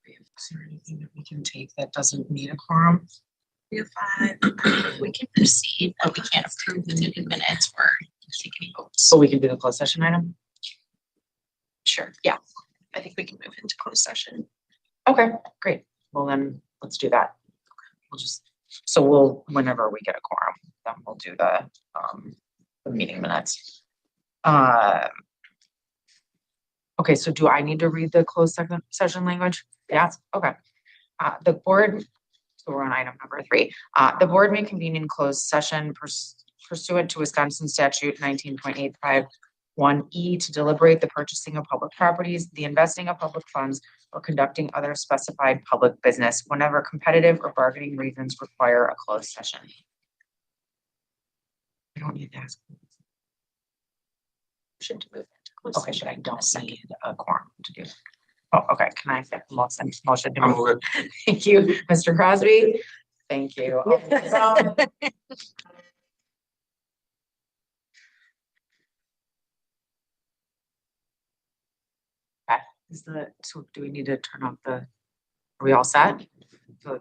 Is there anything that we can take that doesn't need a quorum? We have 5. We can proceed, but we can't approve the meeting minutes or take any votes. So we can do the closed session item? Sure, yeah. I think we can move into closed session. Okay, great. Well, then let's do that. So we'll, whenever we get a quorum, then we'll do the meeting minutes. Okay, so do I need to read the closed session language? Yes, okay. The board, so we're on item number 3. The board may convene in closed session pursuant to Wisconsin statute 19.851E to deliberate the purchasing of public properties, the investing of public funds, or conducting other specified public business whenever competitive or bargaining reasons require a closed session. I don't need to ask. Should move into closed Okay, session. but I don't need a quorum to do. Oh, okay, can I get the motion to move? Thank you, Mr. Crosby. Thank you. So do we need to turn off are we all set? So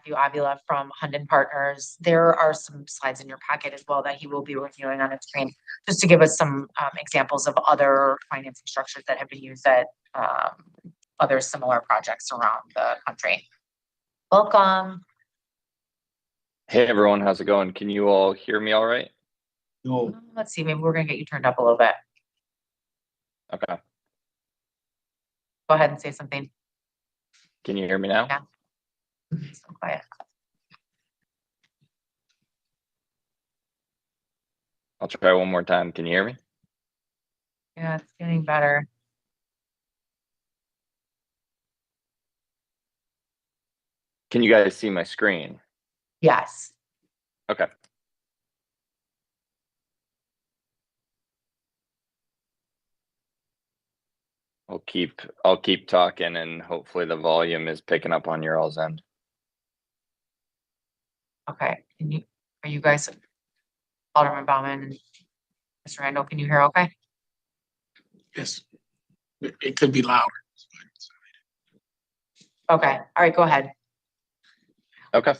Matthew Avila from Hunden Partners. There are some slides in your packet as well that he will be reviewing on his screen, just to give us some examples of other financing structures that have been used at other similar projects around the country. Welcome. Hey everyone, how's it going? Can you all hear me all right? No, Let's see, maybe we're gonna get you turned up a little bit. Okay. Go ahead and say something. Can you hear me now? Yeah. So quiet. I'll try one more time. Can you hear me? Yeah, it's getting better. Can you guys see my screen? Yes. Okay. I'll keep talking and hopefully the volume is picking up on your all's end. Okay. Are you guys, Alderman Bauman and Mr. Randall, can you hear okay? yes, it could be louder. Okay. All right, go ahead. Okay.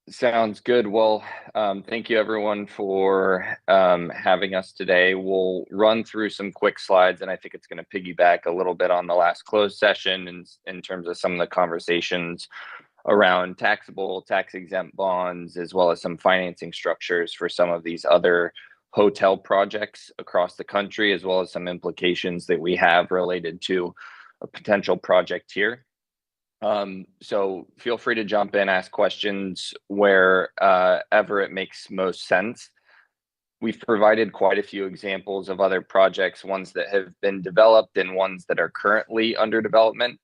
Sounds good. Well, thank you everyone for having us today. We'll run through some quick slides, and I think it's going to piggyback a little bit on the last closed session in terms of some of the conversations around taxable, tax-exempt bonds, as well as some financing structures for some of these other hotel projects across the country, as well as some implications that we have related to a potential project here. So feel free to jump in, ask questions wherever it makes most sense. We've provided quite a few examples of other projects, ones that have been developed and ones that are currently under development.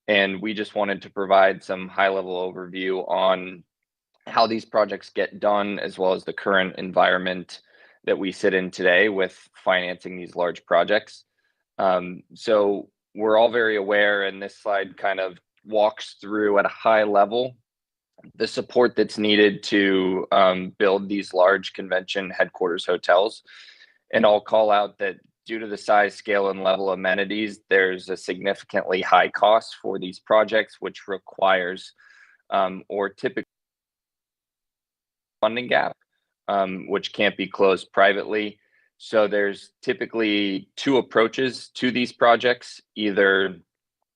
And we just wanted to provide some high-level overview on how these projects get done, as well as the current environment that we sit in today with financing these large projects. So we're all very aware, and this slide kind of walks through at a high level the support that's needed to build these large convention headquarters hotels. And I'll call out that due to the size, scale, and level of amenities, there's a significantly high cost for these projects, which requires or typically funding gap, which can't be closed privately. So there's typically two approaches to these projects, either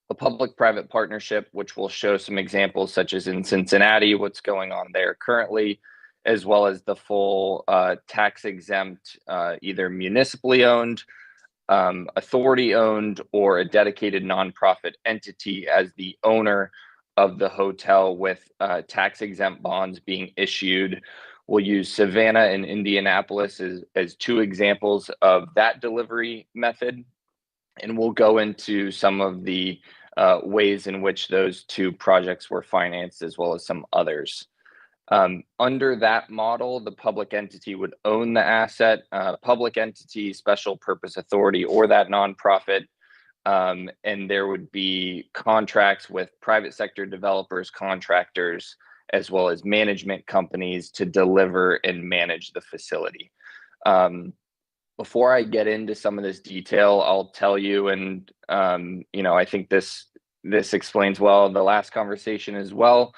a public-private partnership, which will show some examples such as in Cincinnati, what's going on there currently, as well as the full tax-exempt, either municipally owned, authority owned, or a dedicated nonprofit entity as the owner of the hotel, with tax-exempt bonds being issued. We'll use Savannah and Indianapolis as two examples of that delivery method. And we'll go into some of the ways in which those two projects were financed, as well as some others. Under that model, the public entity would own the asset, public entity, special purpose authority, or that nonprofit. And there would be contracts with private sector developers, contractors, as well as management companies to deliver and manage the facility. Before I get into some of this detail, I'll tell you, and I think this explains well the last conversation as well,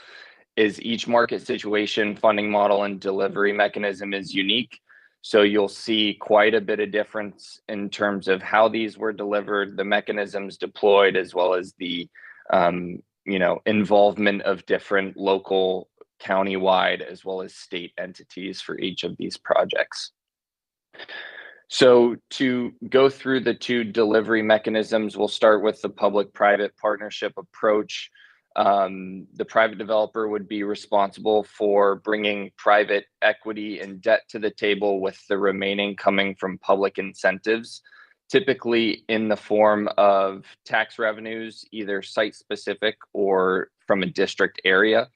is each market situation, funding model, and delivery mechanism is unique. So you'll see quite a bit of difference in terms of how these were delivered, the mechanisms deployed, as well as the involvement of different local, countywide, as well as state entities for each of these projects. So to go through the two delivery mechanisms, we'll start with the public-private partnership approach. The private developer would be responsible for bringing private equity and debt to the table, with the remaining coming from public incentives, typically in the form of tax revenues, either site-specific or from a district area,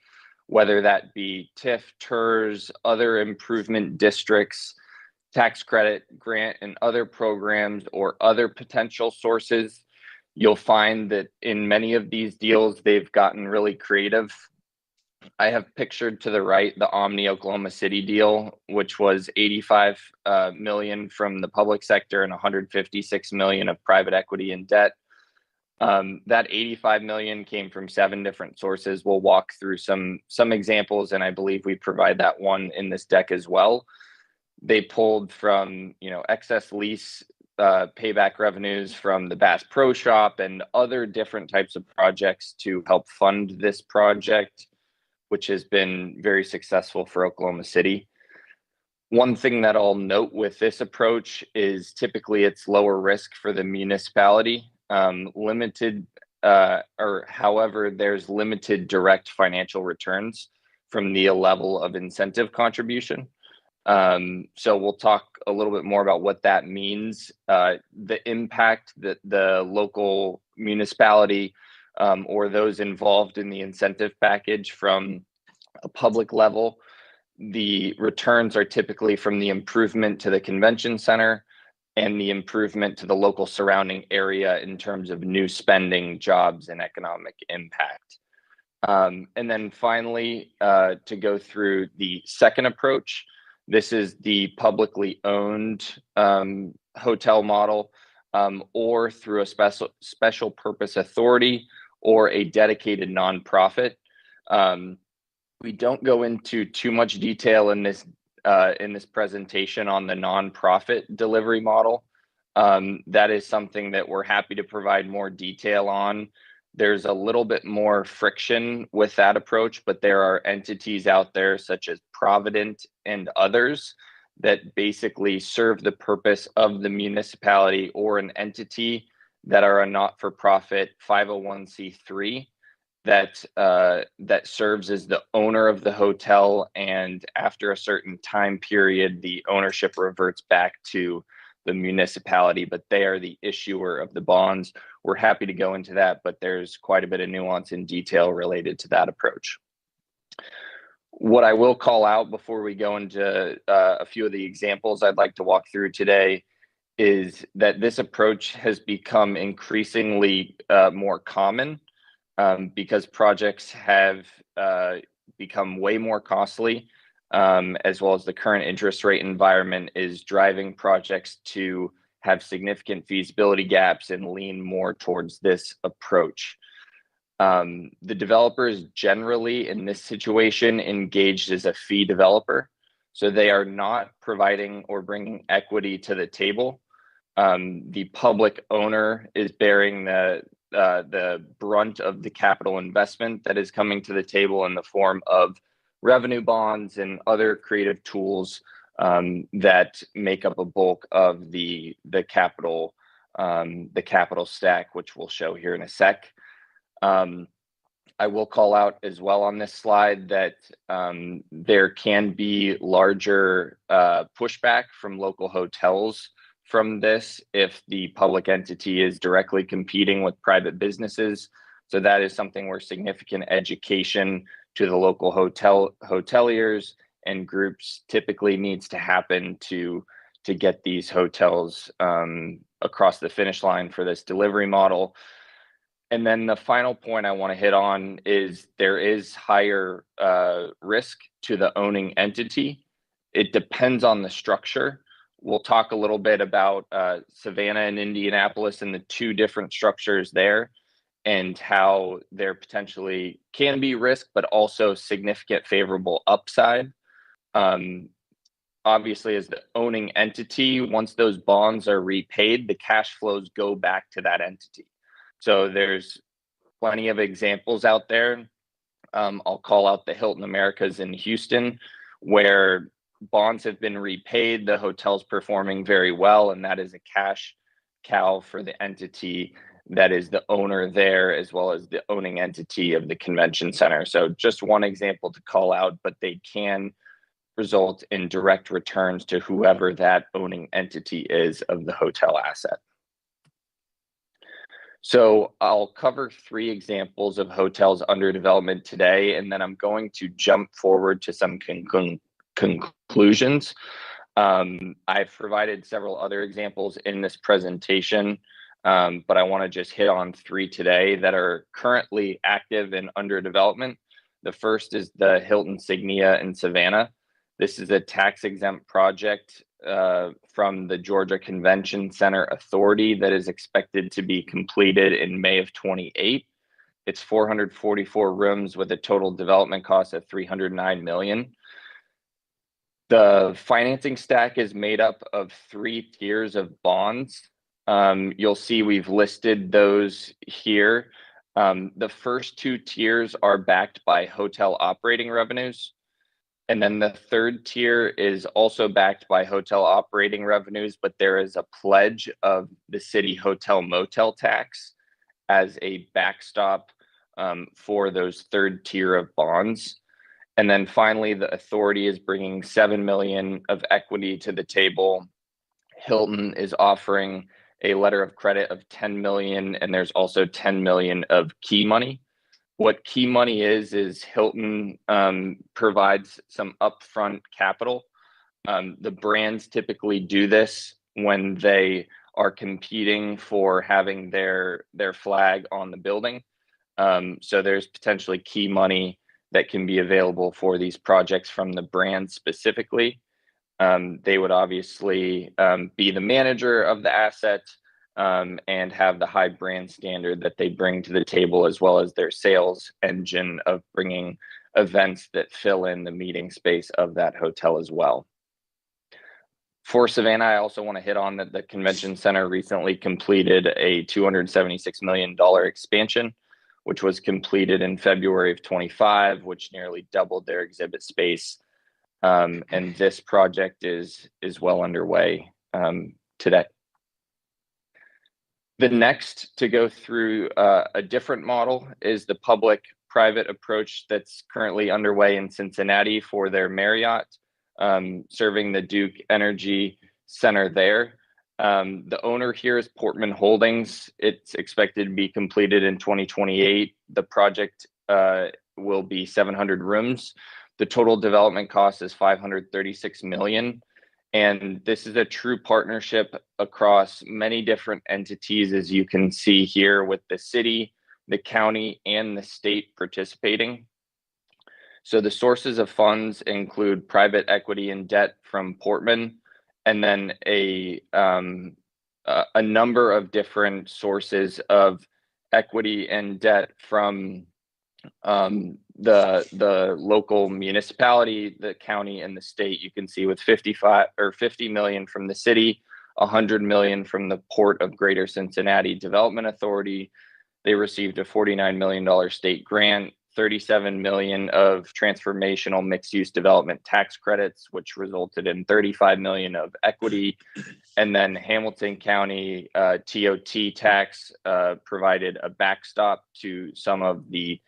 whether that be TIF, TERS, other improvement districts, tax credit, grant, and other programs, or other potential sources. You'll find that in many of these deals, they've gotten really creative. I have pictured to the right the Omni Oklahoma City deal, which was $85 million from the public sector and $156 million of private equity and debt. That 85 million came from 7 different sources. We'll walk through some examples, and I believe we provide that one in this deck as well. They pulled from, excess lease payback revenues from the Bass Pro Shop and other different types of projects to help fund this project, which has been very successful for Oklahoma City. One thing that I'll note with this approach is typically it's lower risk for the municipality, however, there's limited direct financial returns from the level of incentive contribution. So we'll talk a little bit more about what that means, the impact that the local municipality or those involved in the incentive package from a public level. The returns are typically from the improvement to the convention center and the improvement to the local surrounding area in terms of new spending, jobs, and economic impact. And then finally, to go through the second approach, this is the publicly owned hotel model, or through a special purpose authority or a dedicated nonprofit. We don't go into too much detail in this presentation on the nonprofit delivery model. That is something that we're happy to provide more detail on. There's a little bit more friction with that approach, but there are entities out there such as Provident and others that basically serve the purpose of the municipality or an entity that are a not-for-profit 501c3 that serves as the owner of the hotel, and after a certain time period, the ownership reverts back to the municipality, but they are the issuer of the bonds. We're happy to go into that, but there's quite a bit of nuance and detail related to that approach. What I will call out before we go into a few of the examples I'd like to walk through today is that this approach has become increasingly more common because projects have become way more costly, as well as the current interest rate environment is driving projects to have significant feasibility gaps and lean more towards this approach. The developer is generally in this situation engaged as a fee developer, so they are not providing or bringing equity to the table. The public owner is bearing the brunt of the capital investment that is coming to the table in the form of revenue bonds and other creative tools that make up a bulk of the capital stack, which we'll show here in a sec. I will call out as well on this slide that there can be larger pushback from local hotels from this if the public entity is directly competing with private businesses. So that is something where significant education to the local hoteliers and groups typically needs to happen to get these hotels across the finish line for this delivery model. And then the final point I want to hit on is there is higher risk to the owning entity. It depends on the structure. We'll talk a little bit about Savannah and Indianapolis and the two different structures there and how there potentially can be risk, but also significant favorable upside. Obviously, as the owning entity, once those bonds are repaid, the cash flows go back to that entity. So there's plenty of examples out there. I'll call out the Hilton Americas in Houston, where bonds have been repaid, the hotel's performing very well, and that is a cash cow for the entity that is the owner there, as well as the owning entity of the convention center. So just one example to call out, but they can result in direct returns to whoever that owning entity is of the hotel asset. So I'll cover 3 examples of hotels under development today, and then I'm going to jump forward to some conclusions. I've provided several other examples in this presentation, but I want to just hit on 3 today that are currently active and under development. The first is the Hilton Signia in Savannah. This is a tax-exempt project from the Georgia Convention Center Authority that is expected to be completed in May of 28. It's 444 rooms with a total development cost of $309 million. The financing stack is made up of 3 tiers of bonds. You'll see we've listed those here. The first 2 tiers are backed by hotel operating revenues. And then the third tier is also backed by hotel operating revenues, but there is a pledge of the city hotel motel tax as a backstop for those third tier of bonds. And then finally, the authority is bringing $7 million of equity to the table. Hilton is offering a letter of credit of $10 million, and there's also $10 million of key money. What key money is Hilton provides some upfront capital. The brands typically do this when they are competing for having their flag on the building. So there's potentially key money that can be available for these projects from the brand specifically. They would obviously be the manager of the asset and have the high brand standard that they bring to the table, as well as their sales engine of bringing events that fill in the meeting space of that hotel as well. For Savannah, I also want to hit on that the convention center recently completed a $276 million expansion, which was completed in February of 25, which nearly doubled their exhibit space. And this project is well underway today. The next to go through a different model is the public-private approach that's currently underway in Cincinnati for their Marriott, serving the Duke Energy Center there. The owner here is Portman Holdings. It's expected to be completed in 2028. The project will be 700 rooms. The total development cost is $536 million. And this is a true partnership across many different entities, as you can see here, with the city, the county, and the state participating. So the sources of funds include private equity and debt from Portman, and then a number of different sources of equity and debt from the local municipality, the county, and the state. You can see with 50 million from the city, 100 million from the Port of Greater Cincinnati Development Authority. They received a $49 million state grant, 37 million of transformational mixed-use development tax credits, which resulted in 35 million of equity. And then Hamilton County TOT tax provided a backstop to some of the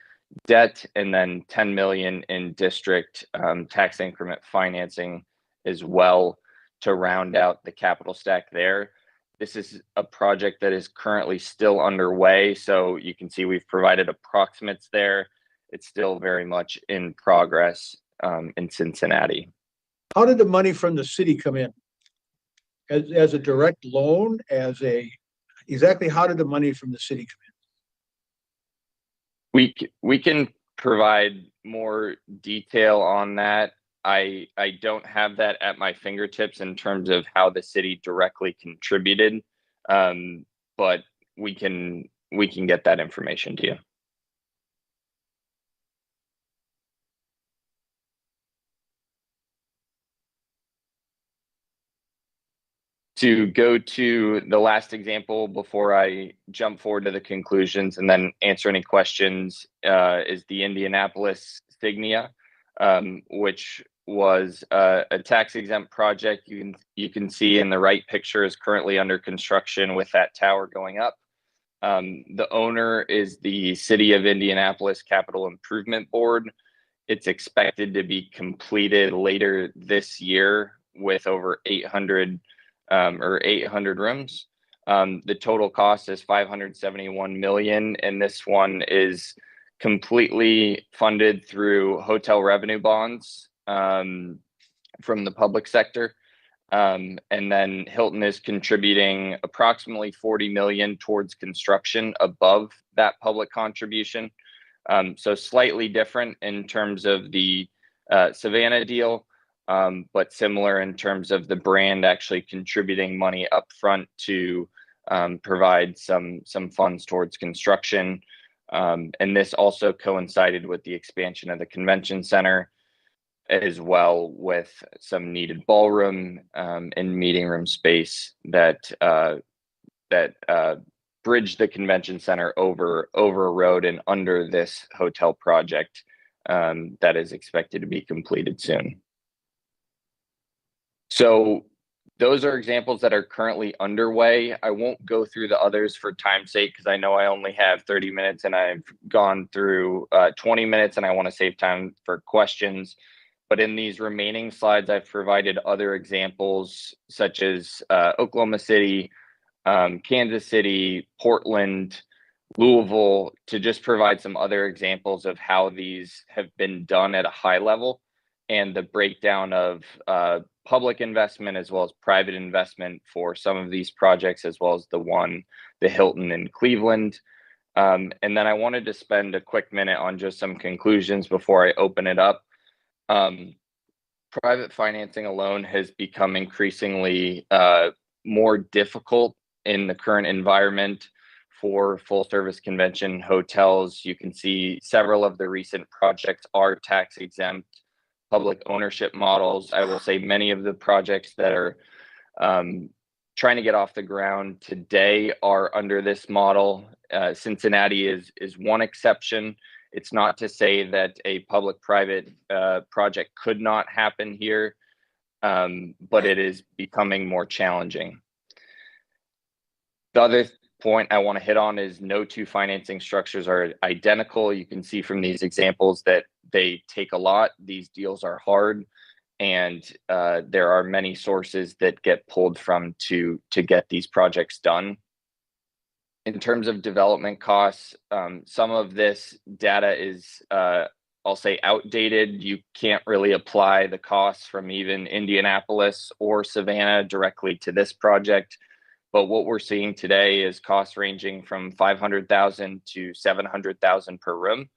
debt, and then 10 million in district tax increment financing as well to round out the capital stack there. This is a project that is currently still underway, so you can see we've provided approximates there. It's still very much in progress in Cincinnati. How did the money from the city come in? As a direct loan, exactly how did the money from the city come in? We can provide more detail on that. I don't have that at my fingertips in terms of how the city directly contributed, but we can get that information to you. To go to the last example before I jump forward to the conclusions and then answer any questions is the Indianapolis Signia, which was a tax exempt project. You can see in the right picture is currently under construction with that tower going up. The owner is the City of Indianapolis Capital Improvement Board. It's expected to be completed later this year with over 800 rooms. The total cost is $571 million, and this one is completely funded through hotel revenue bonds from the public sector. And then Hilton is contributing approximately $40 million towards construction above that public contribution. So slightly different in terms of the Savannah deal. but similar in terms of the brand actually contributing money upfront to provide some funds towards construction. And this also coincided with the expansion of the convention center, as well with some needed ballroom and meeting room space that bridge the convention center over a road and under this hotel project that is expected to be completed soon. So those are examples that are currently underway. I won't go through the others for time's sake, because I know I only have 30 minutes and I've gone through 20 minutes and I want to save time for questions. But in these remaining slides, I've provided other examples such as Oklahoma City, Kansas City, Portland, Louisville, to just provide some other examples of how these have been done at a high level, and the breakdown of public investment as well as private investment for some of these projects, as well as the Hilton in Cleveland. And then I wanted to spend a quick minute on just some conclusions before I open it up. Private financing alone has become increasingly more difficult in the current environment for full service convention hotels. You can see several of the recent projects are tax exempt public ownership models. I will say many of the projects that are trying to get off the ground today are under this model. Cincinnati is one exception. It's not to say that a public-private project could not happen here, but it is becoming more challenging. The other point I want to hit on is no two financing structures are identical. You can see from these examples that they take a lot. These deals are hard, and there are many sources that get pulled from to get these projects done. In terms of development costs, some of this data is, I'll say, outdated. You can't really apply the costs from even Indianapolis or Savannah directly to this project. But what we're seeing today is costs ranging from $500,000 to $700,000 per room,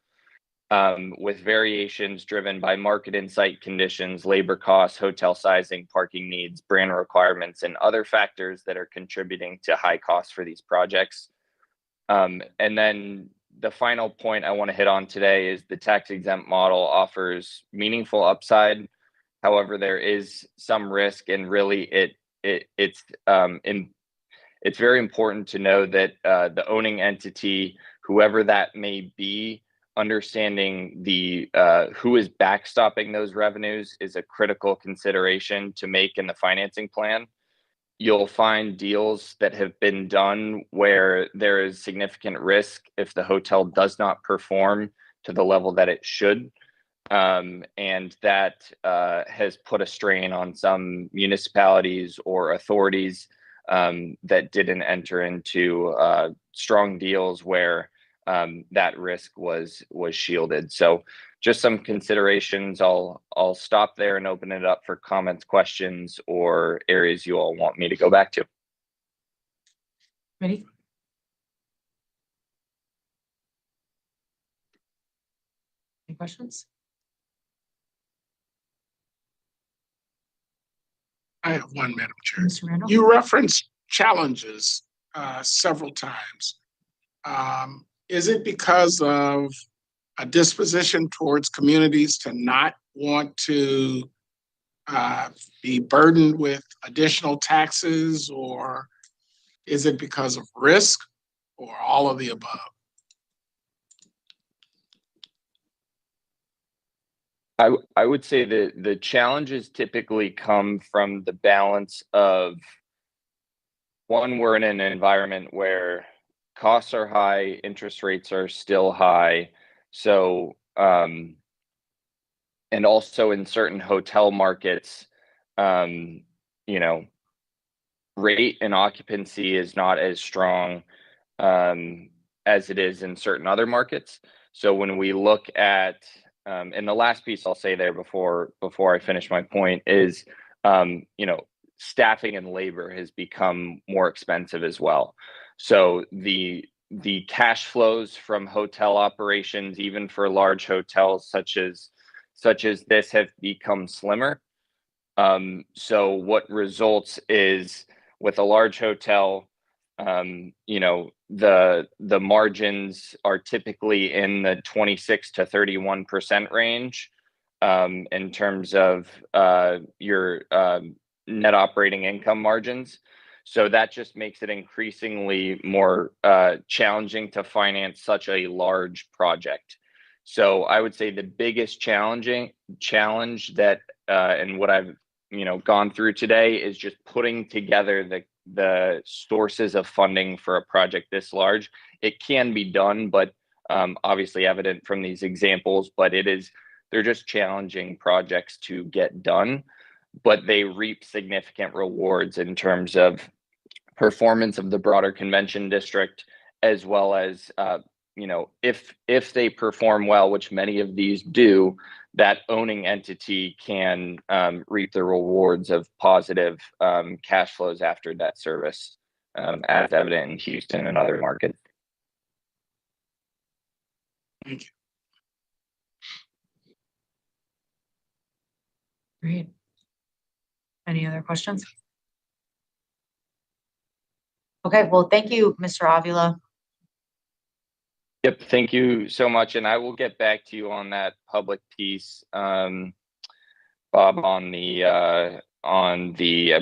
with variations driven by market insight conditions, labor costs, hotel sizing, parking needs, brand requirements, and other factors that are contributing to high costs for these projects. And then the final point I want to hit on today is the tax exempt model offers meaningful upside. However, there is some risk, and really it's very important to know that the owning entity, whoever that may be, understanding the who is backstopping those revenues is a critical consideration to make in the financing plan. You'll find deals that have been done where there is significant risk if the hotel does not perform to the level that it should. And that has put a strain on some municipalities or authorities that didn't enter into strong deals where that risk was shielded. So just some considerations. I'll stop there and open it up for comments, questions, or areas you all want me to go back to. Ready? Any questions? I have one, Madam Chair. Mr. Randall? You referenced challenges several times. Is it because of a disposition towards communities to not want to be burdened with additional taxes, or is it because of risk, or all of the above? I would say that the challenges typically come from the balance of, one, we're in an environment where costs are high, interest rates are still high. So, and also in certain hotel markets, rate and occupancy is not as strong as it is in certain other markets. So when we look at, and the last piece I'll say there before I finish my point is, staffing and labor has become more expensive as well. So the cash flows from hotel operations, even for large hotels such as this, have become slimmer. So what results is with a large hotel, the margins are typically in the 26 to 31% range in terms of your net operating income margins. So that just makes it increasingly more challenging to finance such a large project. So I would say the biggest challenge that and what I've gone through today is just putting together the sources of funding for a project this large. It can be done, but obviously evident from these examples, but they're just challenging projects to get done, but they reap significant rewards in terms of performance of the broader convention district, as well as if they perform well, which many of these do, that owning entity can reap the rewards of positive cash flows after debt service, as evident in Houston and other markets. Thank you. Great. Any other questions? Okay, well, thank you, Mr. Avila. Yep, thank you so much, and I will get back to you on that public piece, Bob, on the I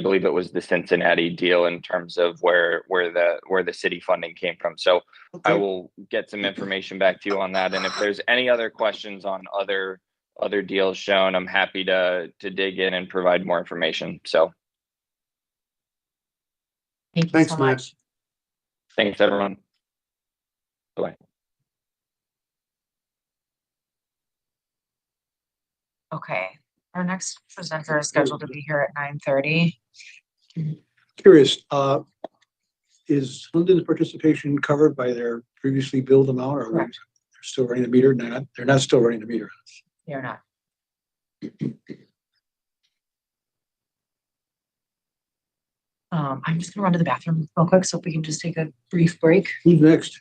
believe it was the Cincinnati deal in terms of where the city funding came from. So I will get some information back to you on that, and if there's any other questions on other deals shown, I'm happy to dig in and provide more information. So Thank you Thanks, so Matt. much. thanks, everyone. Bye. Okay, our next presenter is scheduled to be here at 9:30. Curious, is London's participation covered by their previously billed amount, or they're still running the meter? They're not still running the meter. You're not. I'm just gonna run to the bathroom real quick, so if we can just take a brief break. Who's next?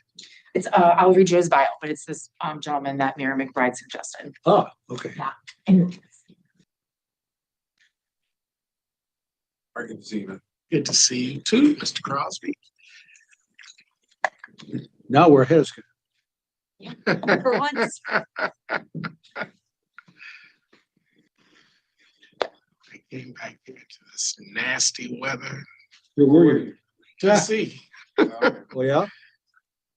It's, I'll read you his bio, but it's this, gentleman that Mayor McBride suggested. Oh, okay. And I can see that. Good to see you too, Mr. Crosby. Now we're ahead of schedule. for once, I came back here to this nasty weather. Where were you? To see, Oh, yeah?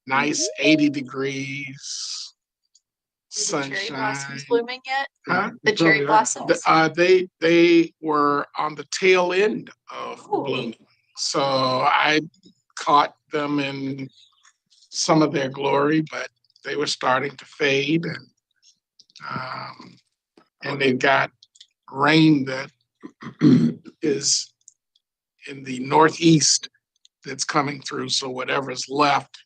Nice 80 degrees, Is the cherry sunshine. blossoms blooming yet? Huh? The cherry blossoms? They were on the tail end of Ooh. blooming. So I caught them in some of their glory, but they were starting to fade, and they've got rain that is in the northeast that's coming through. So whatever's left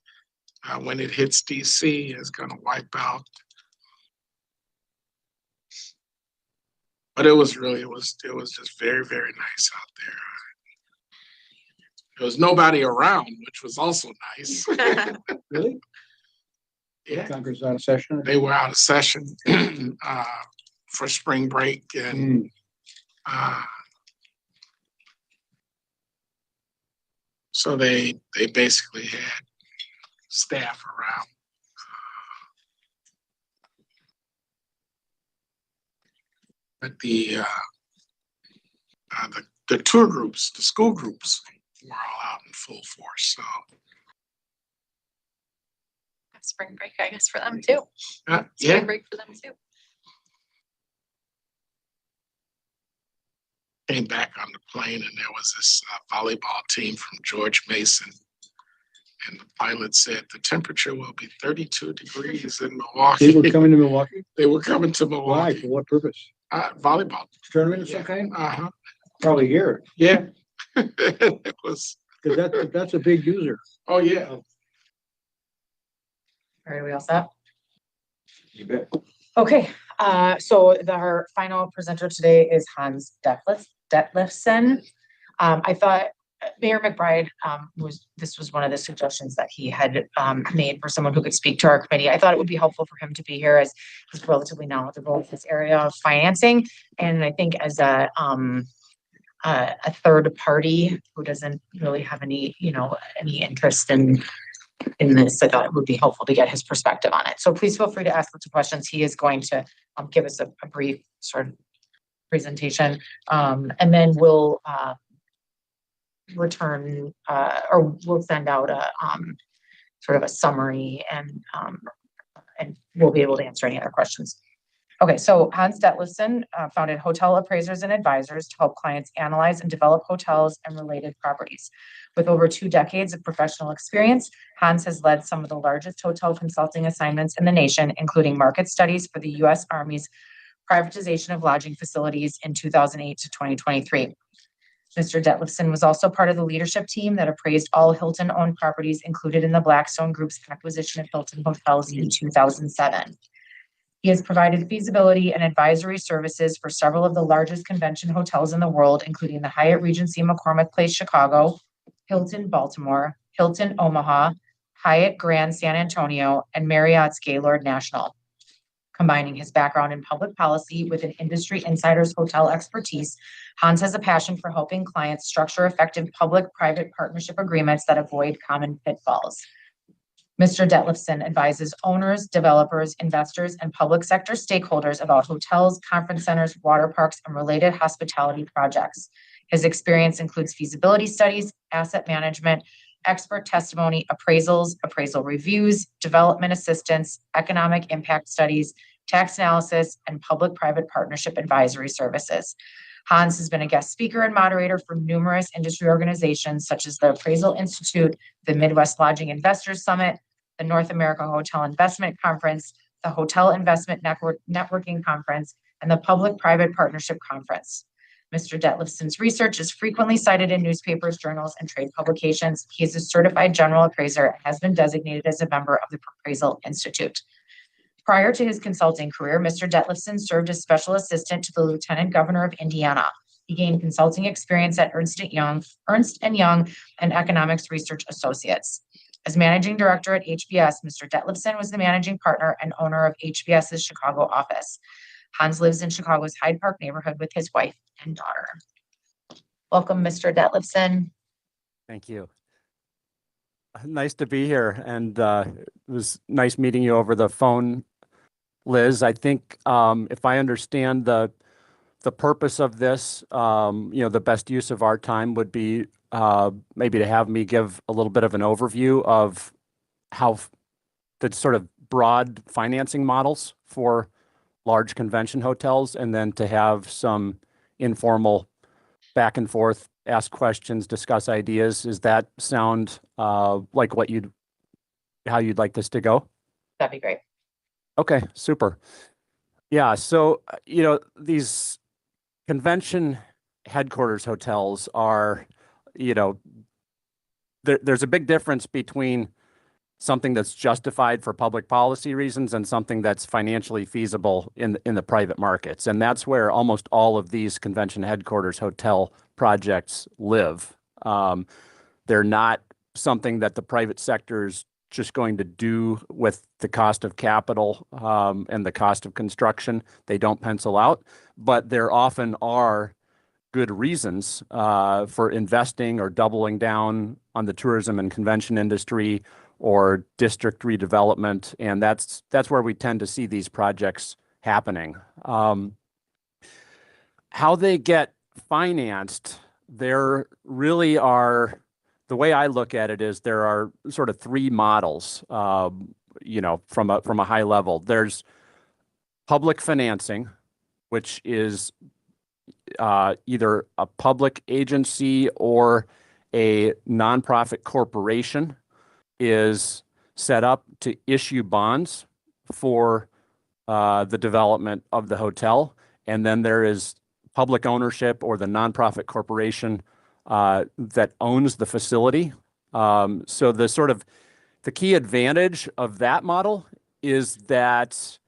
when it hits DC is going to wipe out. But it was just very, very nice out there. There was nobody around, which was also nice. Really? Yeah, Congress out of session? they were out of session for spring break, and so they basically had staff around. But the tour groups, the school groups, were all out in full force. So Spring break, I guess, for them too. yeah, Spring break for them too. came back on the plane, and there was this volleyball team from George Mason. And the pilot said the temperature will be 32 degrees in Milwaukee. They were coming to Milwaukee? They were coming to Why? Milwaukee. For what purpose? Volleyball. Tournament of Yeah. some kind? Uh-huh. Probably here, Yeah. It was, because that's a big user. oh, yeah. all right, we all set? You bet. Okay, so our final presenter today is Hans Detlefsen. I thought Mayor McBride, this was one of the suggestions that he had, made for someone who could speak to our committee. I thought it would be helpful for him to be here as he's relatively knowledgeable in this area of financing. And I think as a third party who doesn't really have any, any interest in this, I thought it would be helpful to get his perspective on it. So please feel free to ask lots of questions. He is going to, give us a brief sort of presentation. And then we'll, return or we'll send out a sort of a summary and we'll be able to answer any other questions. Okay, so Hans Detlefsen founded Hotel Appraisers and Advisors to help clients analyze and develop hotels and related properties. With over 2 decades of professional experience, Hans has led some of the largest hotel consulting assignments in the nation, including market studies for the U.S. Army's privatization of lodging facilities in 2008 to 2023. Mr. Detlefsen was also part of the leadership team that appraised all Hilton-owned properties included in the Blackstone Group's acquisition of Hilton Hotels in 2007. He has provided feasibility and advisory services for several of the largest convention hotels in the world, including the Hyatt Regency McCormick Place Chicago, Hilton Baltimore, Hilton Omaha, Hyatt Grand San Antonio, and Marriott's Gaylord National. Combining his background in public policy with an industry insider's hotel expertise, Hans has a passion for helping clients structure effective public-private partnership agreements that avoid common pitfalls. Mr. Detlefsen advises owners, developers, investors, and public sector stakeholders about hotels, conference centers, water parks, and related hospitality projects. His experience includes feasibility studies, asset management, expert testimony, appraisals, appraisal reviews, development assistance, economic impact studies, tax analysis, and public-private partnership advisory services. Hans has been a guest speaker and moderator for numerous industry organizations such as the Appraisal Institute, the Midwest Lodging Investors Summit, the North America Hotel Investment Conference, the Hotel Investment Networking Conference, and the Public-Private Partnership Conference. Mr. Detlefsen's research is frequently cited in newspapers, journals, and trade publications. He is a certified general appraiser and has been designated as a member of the Appraisal Institute. Prior to his consulting career, Mr. Detlefsen served as special assistant to the Lieutenant Governor of Indiana. He gained consulting experience at Ernst & Young and Economics Research Associates. As managing director at HBS, Mr. Detlefsen was the managing partner and owner of HBS's Chicago office. Hans lives in Chicago's Hyde Park neighborhood with his wife and daughter. Welcome, Mr. Detlefsen. Thank you. Nice to be here, and it was nice meeting you over the phone, Liz. I think if I understand the purpose of this, the best use of our time would be maybe to have me give a little bit of an overview of how the sort of broad financing models for large convention hotels, and then to have some informal back and forth, ask questions, discuss ideas. Does that sound like how you'd like this to go? That'd be great. Okay, super. Yeah, so, these convention headquarters hotels are, there's a big difference between something that's justified for public policy reasons and something that's financially feasible in the private markets. And that's where almost all of these convention headquarters hotel projects live. They're not something that the private sector is just going to do with the cost of capital and the cost of construction. They don't pencil out, but there often are good reasons for investing or doubling down on the tourism and convention industry or district redevelopment, and that's where we tend to see these projects happening. How they get financed, there really are, the way I look at it is there are sort of 3 models, from a high level. There's public financing, which is either a public agency or a nonprofit corporation is set up to issue bonds for the development of the hotel. And then there is public ownership, or the nonprofit corporation that owns the facility. So the key advantage of that model is that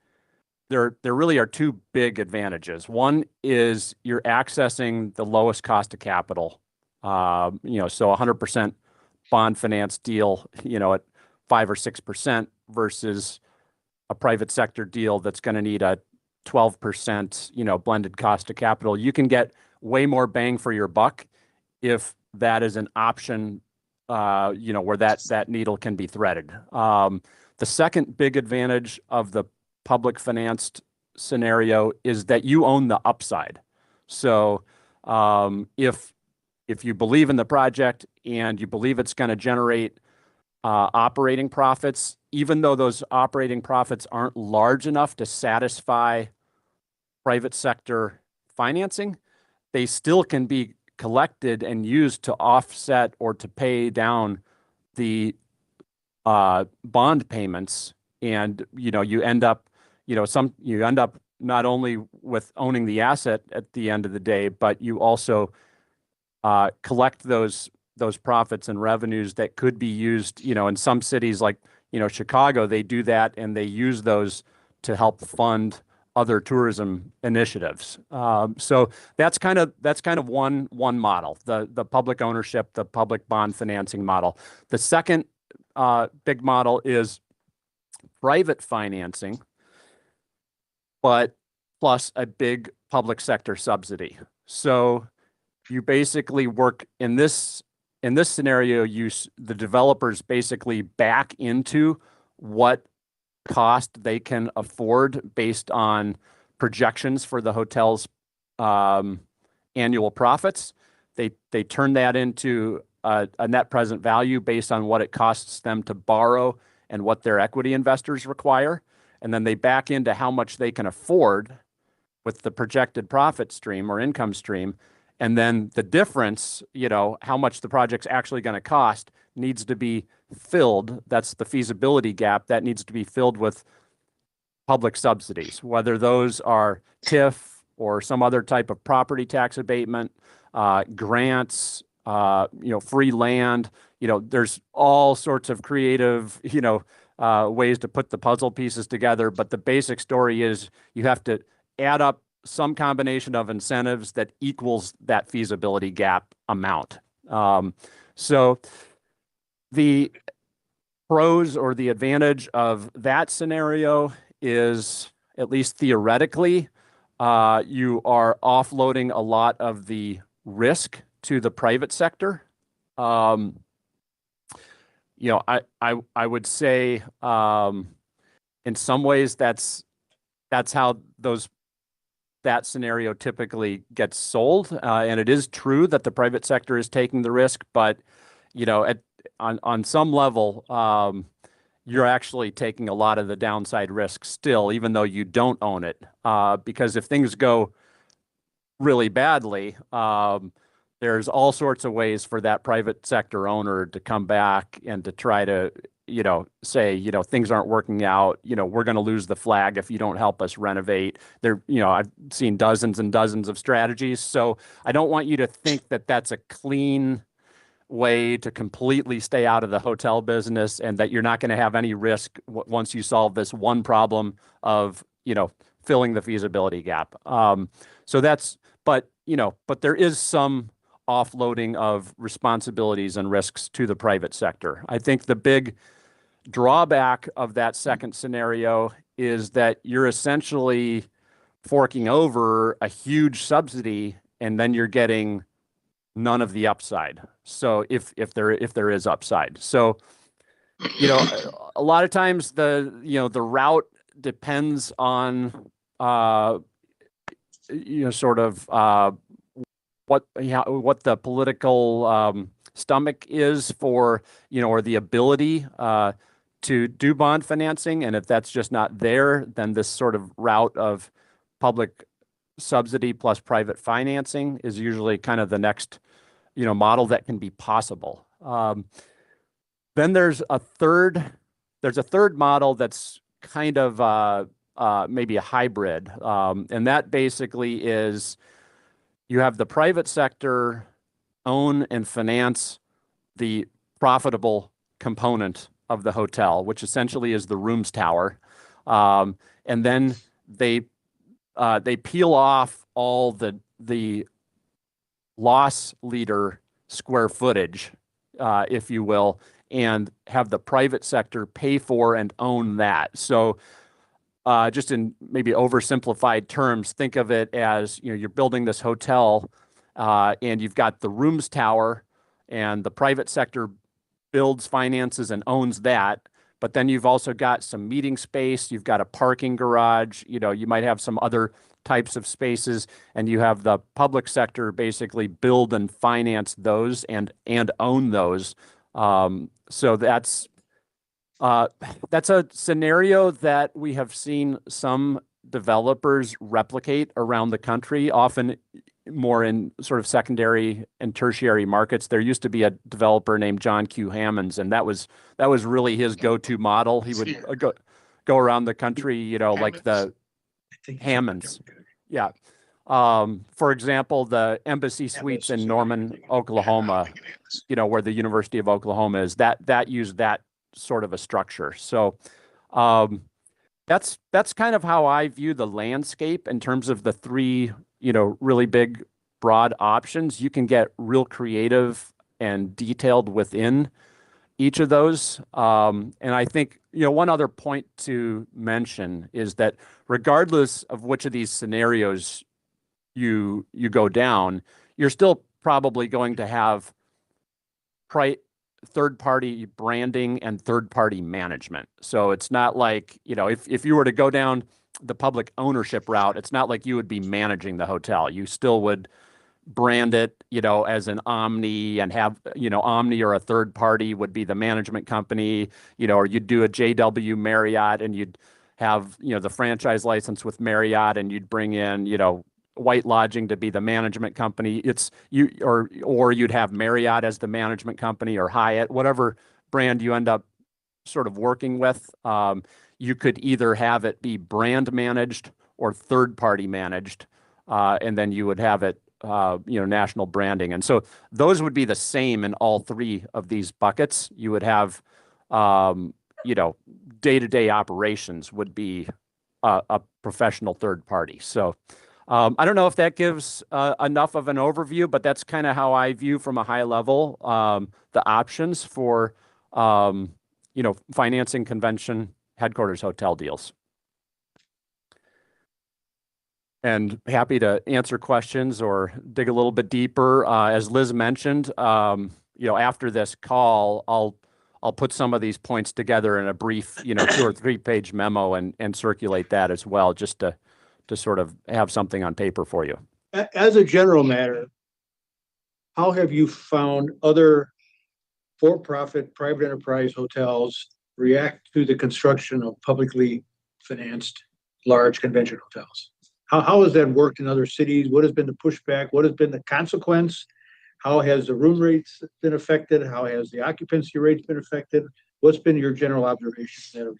there really are 2 big advantages. One is you're accessing the lowest cost of capital So 100% bond finance deal, at 5 or 6% versus a private sector deal that's going to need a 12%, blended cost of capital. You can get way more bang for your buck if that is an option, where that needle can be threaded. The second big advantage of the public financed scenario is that you own the upside. So if you believe in the project and you believe it's going to generate operating profits, even though those operating profits aren't large enough to satisfy private sector financing, they still can be collected and used to offset or to pay down the bond payments. And, you end up not only with owning the asset at the end of the day, but you also collect those profits and revenues that could be used, in some cities like, Chicago, they do that and they use those to help fund other tourism initiatives. So that's kind of one model, the public ownership, the public bond financing model. The second big model is private financing, but plus a big public sector subsidy. So you basically work in this scenario, the developers basically back into what cost they can afford based on projections for the hotel's annual profits. They turn that into a net present value based on what it costs them to borrow and what their equity investors require. And then they back into how much they can afford with the projected profit stream or income stream. And then the difference, how much the project's actually going to cost needs to be filled. That's the feasibility gap that needs to be filled with public subsidies, whether those are TIF or some other type of property tax abatement, grants, free land. There's all sorts of creative, ways to put the puzzle pieces together. But the basic story is you have to add up some combination of incentives that equals that feasibility gap amount. So the pros or the advantage of that scenario is, at least theoretically, you are offloading a lot of the risk to the private sector. I would say in some ways that's how that scenario typically gets sold. And it is true that the private sector is taking the risk, but on some level, you're actually taking a lot of the downside risk still, even though you don't own it. Because if things go really badly, there's all sorts of ways for that private sector owner to come back and to try to, say, things aren't working out, we're going to lose the flag if you don't help us renovate. I've seen dozens and dozens of strategies. So I don't want you to think that that's a clean way to completely stay out of the hotel business and that you're not going to have any risk once you solve this one problem of, filling the feasibility gap. But there is some offloading of responsibilities and risks to the private sector. I think the big drawback of that second scenario is that you're essentially forking over a huge subsidy and then you're getting none of the upside. So if there is upside. So, a lot of times the route depends on, sort of, what the political stomach is for, or the ability to do bond financing. And if that's just not there, then this sort of route of public subsidy plus private financing is usually kind of the next, model that can be possible. Then there's a third model that's kind of maybe a hybrid. And that basically is you have the private sector own and finance the profitable component of the hotel, which essentially is the rooms tower. And then they peel off all the loss leader square footage, if you will, and have the private sector pay for and own that. So just in maybe oversimplified terms, think of it as, you're building this hotel and you've got the rooms tower and the private sector builds, finances, and owns that. But then you've also got some meeting space, you've got a parking garage, you might have some other types of spaces, and you have the public sector basically build and finance those and own those. So that's a scenario that we have seen some developers replicate around the country, often more in sort of secondary and tertiary markets. There used to be a developer named John Q. Hammonds, and that was really his go-to model. He would go around the country, like the I think Hammonds. Yeah. For example, the Embassy Suites in Norman, Oklahoma, where the University of Oklahoma is, that used that sort of a structure. So that's kind of how I view the landscape in terms of the three, really big, broad options. You can get real creative and detailed within each of those. And I think, one other point to mention is that regardless of which of these scenarios you go down, you're still probably going to have third-party branding and third-party management. So it's not like, if you were to go down the public ownership route, it's not like you would be managing the hotel. You still would brand it, as an Omni and have, Omni or a third party would be the management company, or you'd do a JW Marriott and you'd have, the franchise license with Marriott and you'd bring in, White Lodging to be the management company. Or you'd have Marriott as the management company, or Hyatt, whatever brand you end up sort of working with. You could either have it be brand managed or third party managed, and then you would have it, national branding. And so those would be the same in all three of these buckets. You would have, day-to-day operations would be a professional third party. So I don't know if that gives enough of an overview, but that's kind of how I view from a high level the options for, financing convention headquarters hotel deals. And happy to answer questions or dig a little bit deeper. As Liz mentioned, after this call, I'll put some of these points together in a brief, 2 or 3 page memo and circulate that as well, just to sort of have something on paper for you. As a general matter, how have you found other for-profit private enterprise hotels react to the construction of publicly financed large convention hotels? How has that worked in other cities? What has been the pushback? What has been the consequence? How has the room rates been affected? How has the occupancy rates been affected? What's been your general observation?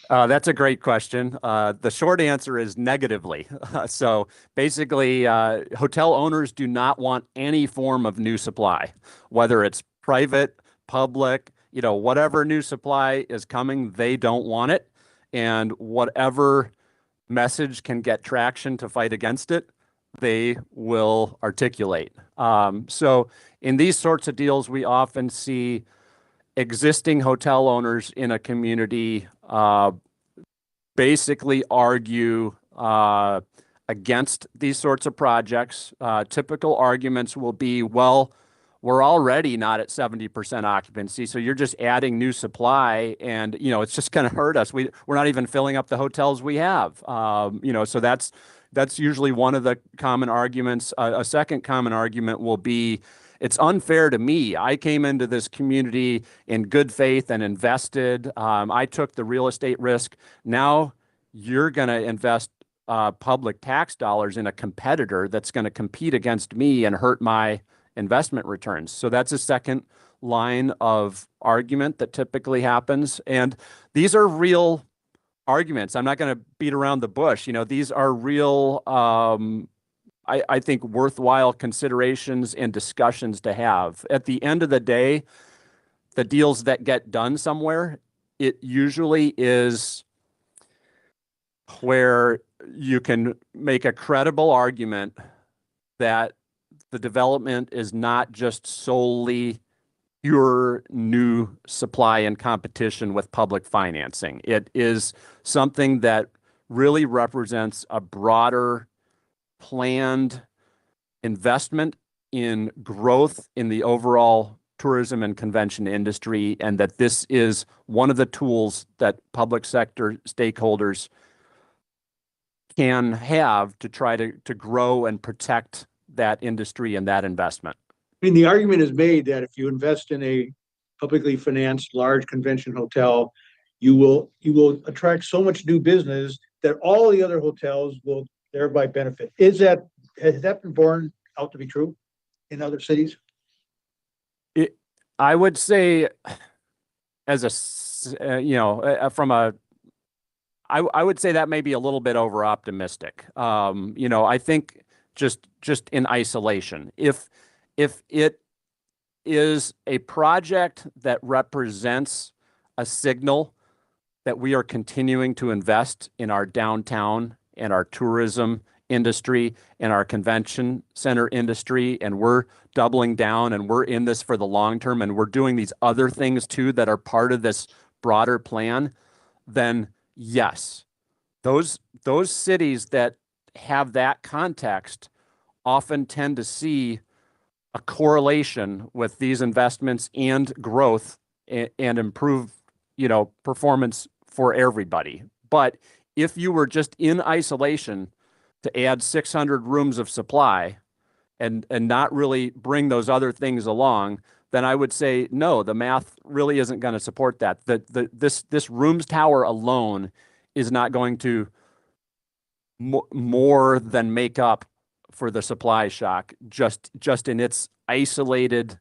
That's a great question. The short answer is negatively. So basically, hotel owners do not want any form of new supply, whether it's private, public, whatever new supply is coming, they don't want it. And whatever message can get traction to fight against it, they will articulate. So in these sorts of deals, we often see existing hotel owners in a community basically argue against these sorts of projects. Typical arguments will be, well, we're already not at 70% occupancy, so you're just adding new supply, and it's just going to hurt us. We're not even filling up the hotels we have. So that's usually one of the common arguments. A second common argument will be, it's unfair to me. I came into this community in good faith and invested. I took the real estate risk. Now you're going to invest public tax dollars in a competitor that's going to compete against me and hurt my investment returns. So that's a second line of argument that typically happens. And these are real arguments. I'm not going to beat around the bush. These are real, I think, worthwhile considerations and discussions to have. At the end of the day, the deals that get done somewhere, it usually is where you can make a credible argument that the development is not just solely pure new supply and competition with public financing. It is something that really represents a broader planned investment in growth in the overall tourism and convention industry, and that this is one of the tools that public sector stakeholders can have to try to grow and protect that industry and that investment. I mean, the argument is made that if you invest in a publicly financed large convention hotel, you will attract so much new business that all the other hotels will thereby benefit. Has that been borne out to be true in other cities? I would say, as I would say that may be a little bit over optimistic. I think just in isolation, if it is a project that represents a signal that we are continuing to invest in our downtown and our tourism industry and our convention center industry, and we're doubling down and we're in this for the long term, and we're doing these other things too that are part of this broader plan, then yes, those cities that have that context often tend to see a correlation with these investments and growth and improve, performance for everybody. But if you were just in isolation to add 600 rooms of supply and not really bring those other things along, then I would say no, the math really isn't going to support that. This rooms tower alone is not going to more than make up for the supply shock just in its isolated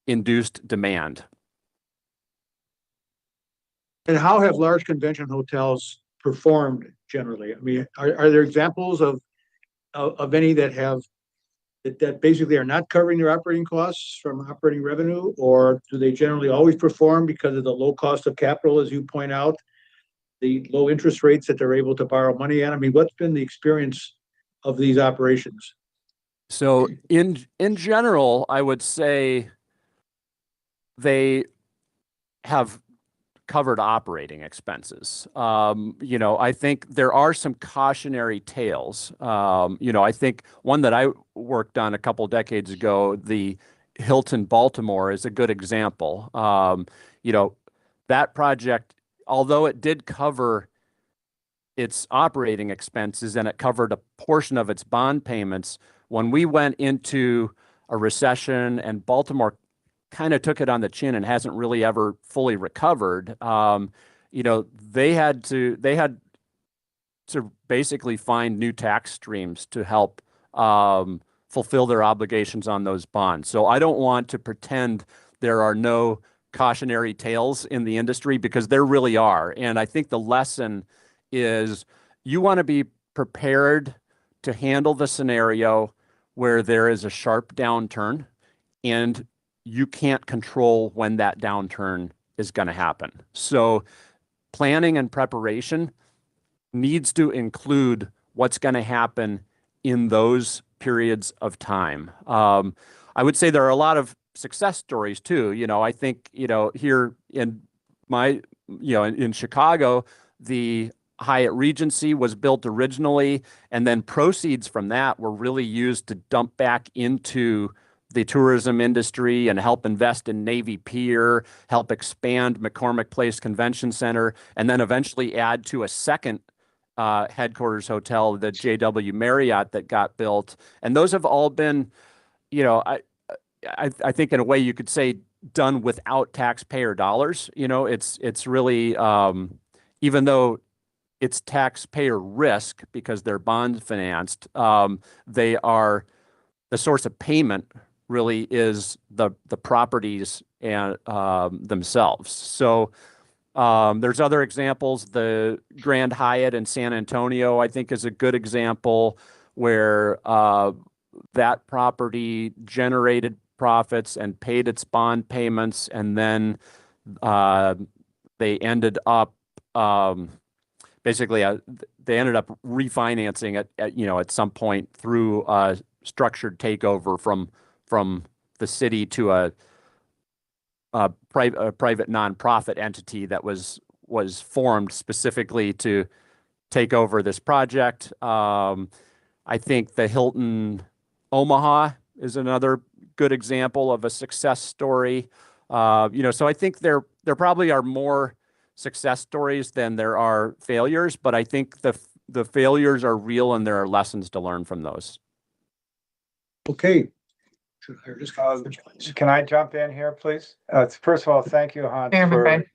induced demand. And how have large convention hotels performed generally? I mean, are there examples of any that basically are not covering their operating costs from operating revenue, or do they generally always perform because of the low cost of capital, as you point out, the low interest rates that they're able to borrow money at? I mean, what's been the experience of these operations? So in general, I would say they have covered operating expenses. I think there are some cautionary tales. I think one that I worked on a couple decades ago, the Hilton Baltimore, is a good example. That project, although it did cover its operating expenses and it covered a portion of its bond payments, when we went into a recession and Baltimore kind of took it on the chin and hasn't really ever fully recovered, they had to basically find new tax streams to help fulfill their obligations on those bonds. So I don't want to pretend there are no cautionary tales in the industry, because there really are. And I think the lesson is you want to be prepared to handle the scenario where there is a sharp downturn and you can't control when that downturn is going to happen. So planning and preparation needs to include what's going to happen in those periods of time. I would say there are a lot of success stories too. I think, here in in Chicago, the Hyatt Regency was built originally, and then proceeds from that were really used to dump back into the tourism industry and help invest in Navy Pier, help expand McCormick Place Convention Center, and then eventually add to a second headquarters hotel, the JW Marriott, that got built. And those have all been, I think in a way you could say, done without taxpayer dollars. It's really, even though it's taxpayer risk because they're bond financed, they are the source of payment really is the properties and themselves. So there's other examples. The Grand Hyatt in San Antonio, I think, is a good example where that property generated profits and paid its bond payments, and then they ended up basically they ended up refinancing it at some point through structured takeover from the city to a private nonprofit entity that was formed specifically to take over this project. I think the Hilton Omaha is another good example of a success story. So I think there probably are more success stories than there are failures, but I think the failures are real and there are lessons to learn from those. Okay. Can I jump in here, please? First of all, thank you, Hans, Chairman for Baird.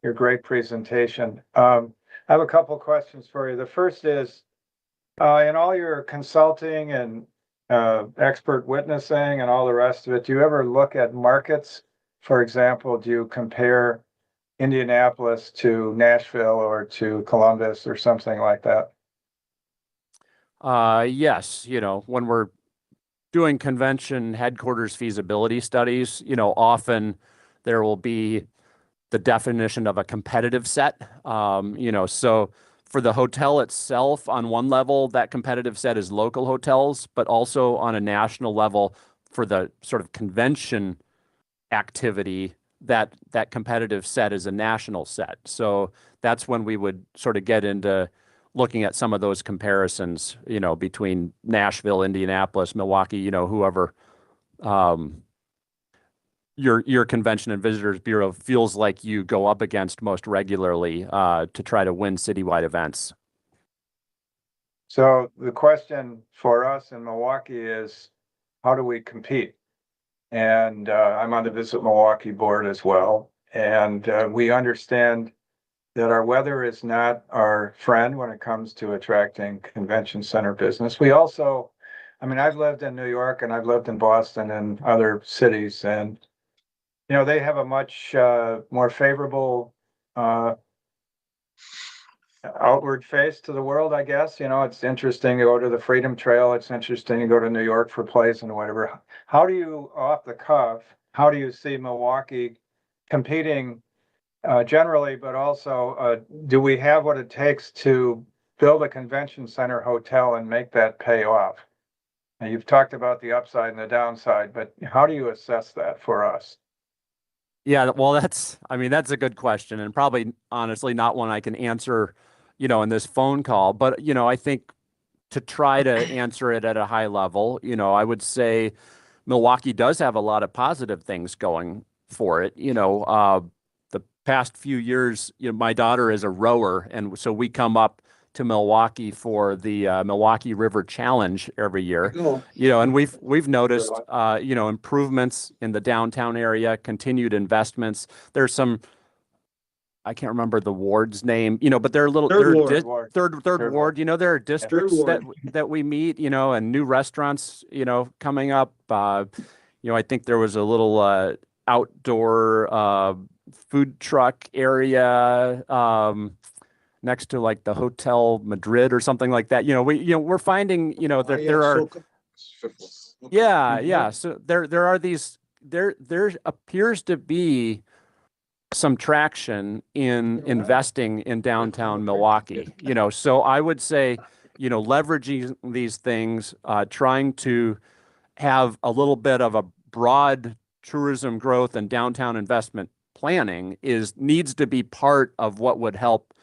your great presentation. I have a couple of questions for you. The first is, in all your consulting and expert witnessing and all the rest of it, do you ever look at markets? For example, do you compare Indianapolis to Nashville or to Columbus or something like that? Yes, when we're doing convention headquarters feasibility studies, often there will be the definition of a competitive set. So for the hotel itself, on one level, that competitive set is local hotels, but also on a national level for the sort of convention activity, that competitive set is a national set. So that's when we would sort of get into looking at some of those comparisons, between Nashville, Indianapolis, Milwaukee, whoever your Convention and Visitors Bureau feels like you go up against most regularly to try to win citywide events. So the question for us in Milwaukee is, how do we compete? And I'm on the Visit Milwaukee board as well. And we understand that our weather is not our friend when it comes to attracting convention center business. We also, I've lived in New York and I've lived in Boston and other cities, and they have a much more favorable outward face to the world, I guess. It's interesting to go to the Freedom Trail. It's interesting to go to New York for plays and whatever. How do you, off the cuff, how do you see Milwaukee competing generally, but also do we have what it takes to build a convention center hotel and make that pay off? Now, you've talked about the upside and the downside, but how do you assess that for us? Yeah, well, that's a good question, and probably honestly not one I can answer, in this phone call. But, I think to try to answer it at a high level, I would say Milwaukee does have a lot of positive things going for it. The past few years, my daughter is a rower, and so we come up to Milwaukee for the Milwaukee River Challenge every year. And we've noticed improvements in the downtown area, continued investments. There's some, I can't remember the ward's name, but they're little Third ward. Third ward. There are districts that we meet, and new restaurants, coming up. I think there was a little outdoor food truck area next to like the Hotel Madrid or something like that. We're finding, that there are, yeah. So there are these, there appears to be some traction in investing in downtown Milwaukee. So I would say, leveraging these things, trying to have a little bit of a broad tourism growth and downtown investment planning needs to be part of what would help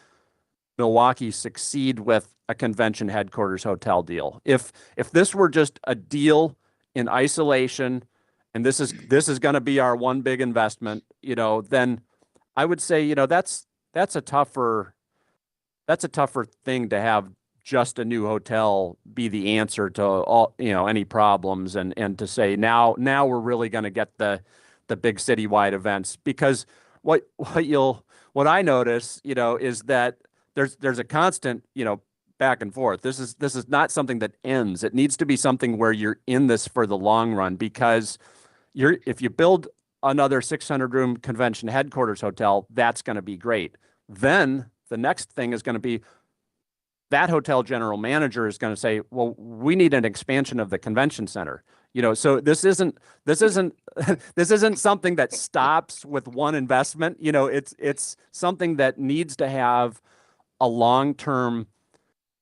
Milwaukee succeed with a convention headquarters hotel deal. If this were just a deal in isolation, and this is going to be our one big investment, then I would say, that's a tougher thing to have just a new hotel be the answer to all, any problems, and to say now we're really going to get the big citywide events. Because what I notice, is that there's a constant, back and forth. This is not something that ends. It needs to be something where you're in this for the long run, because if you build another 600-room convention headquarters hotel, that's going to be great. Then the next thing is going to be that hotel general manager is going to say, well, we need an expansion of the convention center. So this isn't something that stops with one investment. It's something that needs to have a long-term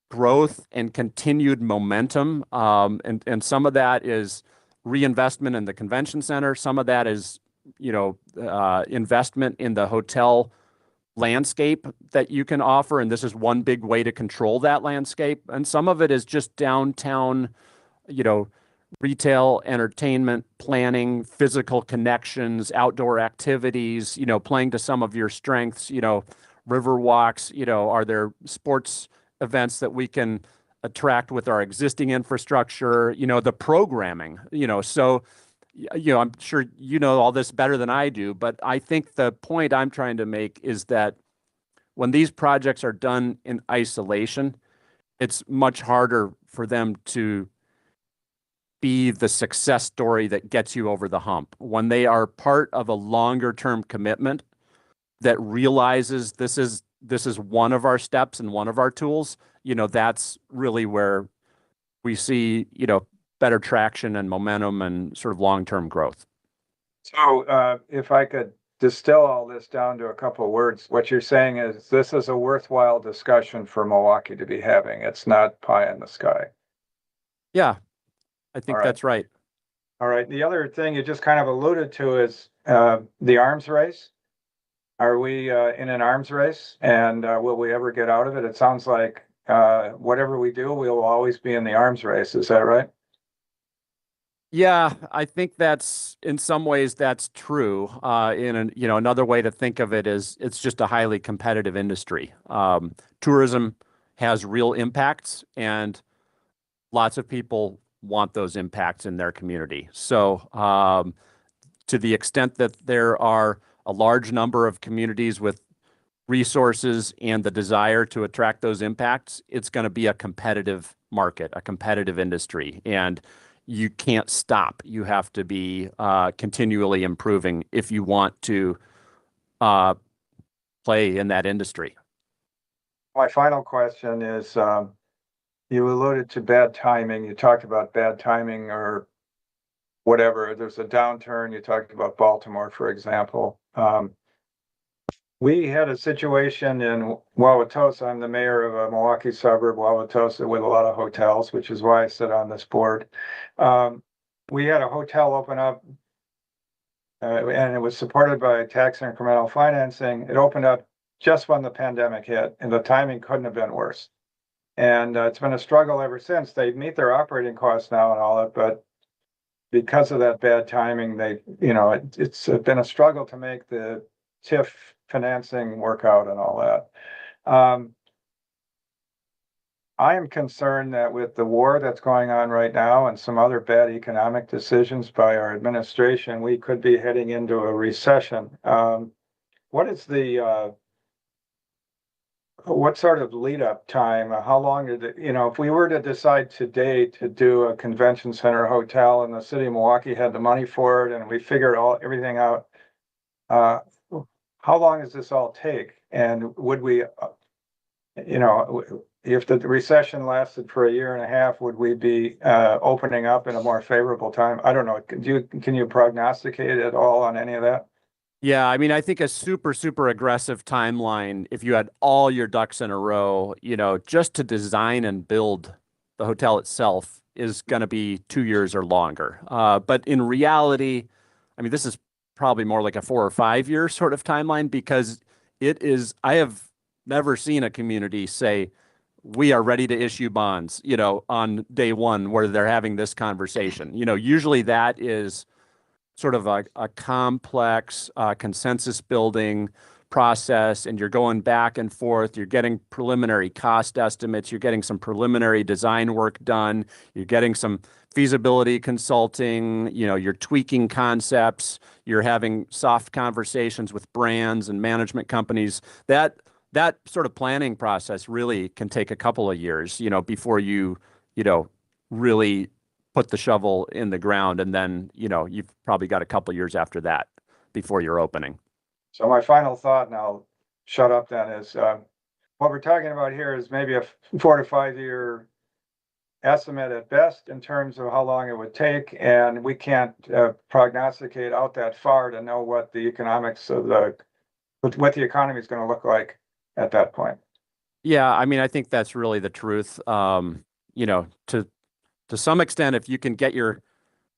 growth and continued momentum. And some of that is reinvestment in the convention center. Some of that is, investment in the hotel landscape that you can offer. And this is one big way to control that landscape. And some of it is just downtown, you know, retail, entertainment, planning, physical connections, outdoor activities, playing to some of your strengths, river walks, are there sports events that we can attract with our existing infrastructure, the programming, so, I'm sure you know all this better than I do, but I think the point I'm trying to make is that when these projects are done in isolation, it's much harder for them to be the success story that gets you over the hump. When they are part of a longer term commitment that realizes this is one of our steps and one of our tools, that's really where we see, better traction and momentum and sort of long-term growth. So if I could distill all this down to a couple of words, what you're saying is this is a worthwhile discussion for Milwaukee to be having. It's not pie in the sky. Yeah, I think that's right. All right. The other thing you just kind of alluded to is the arms race. Are we in an arms race, and will we ever get out of it? It sounds like whatever we do, we will always be in the arms race. Is that right? Yeah, I think that's in some ways that's true. Another way to think of it is it's just a highly competitive industry. Tourism has real impacts, and lots of people want those impacts in their community. So, to the extent that there are a large number of communities with resources and the desire to attract those impacts, it's going to be a competitive market, a competitive industry. And you can't stop. You have to be continually improving if you want to play in that industry. My final question is, you alluded to bad timing. You talked about bad timing or whatever. There's a downturn. You talked about Baltimore, for example. We had a situation in Wauwatosa. I'm the mayor of a Milwaukee suburb, Wauwatosa, with a lot of hotels, which is why I sit on this board. We had a hotel open up, and it was supported by tax incremental financing. It opened up just when the pandemic hit, and the timing couldn't have been worse. And it's been a struggle ever since. They meet their operating costs now and all that, but because of that bad timing, it's been a struggle to make the TIF financing work out and all that. I am concerned that with the war that's going on right now and some other bad economic decisions by our administration, we could be heading into a recession. What is what sort of lead up time? How long did it, if we were to decide today to do a convention center hotel and the city of Milwaukee had the money for it and we figured everything out, how long does this all take? And would we, if the recession lasted for a year and a half, would we be opening up in a more favorable time? I don't know. Can you prognosticate at all on any of that? Yeah, I mean, I think a super, super aggressive timeline, if you had all your ducks in a row, just to design and build the hotel itself is going to be 2 years or longer. But in reality, I mean, this is probably more like a 4 or 5 year sort of timeline because I have never seen a community say, we are ready to issue bonds, on day one where they're having this conversation. Usually that is sort of a complex consensus building process, and you're going back and forth. You're getting preliminary cost estimates. You're getting some preliminary design work done. You're getting some feasibility consulting. You're tweaking concepts. You're having soft conversations with brands and management companies. That sort of planning process really can take a couple of years, before you really put the shovel in the ground, and then you've probably got a couple of years after that before you're opening. So my final thought, and I'll shut up then, is what we're talking about here is maybe a 4 to 5 year estimate at best in terms of how long it would take, and we can't prognosticate out that far to know what the economics of what the economy is going to look like at that point. Yeah, I mean, I think that's really the truth. To some extent, if you can get your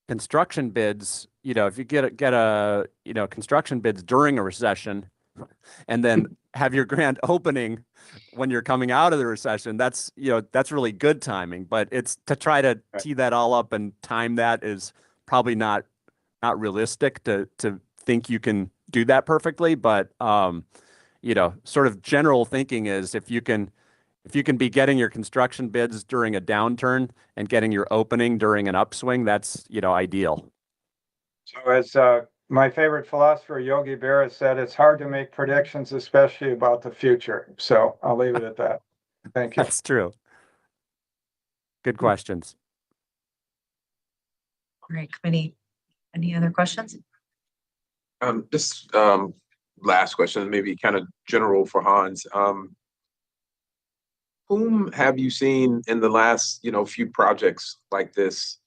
construction bids, if you get construction bids during a recession and then have your grand opening when you're coming out of the recession, that's really good timing. But it's to try to tee that all up and time that is probably not realistic to think you can do that perfectly. But sort of general thinking is if you can be getting your construction bids during a downturn and getting your opening during an upswing, that's ideal. So as my favorite philosopher, Yogi Berra, said, it's hard to make predictions, especially about the future. So I'll leave it at that. Thank you. That's true. Good questions. All right, committee, any other questions? This last question, maybe kind of general for Hans. Whom have you seen in the last, few projects like this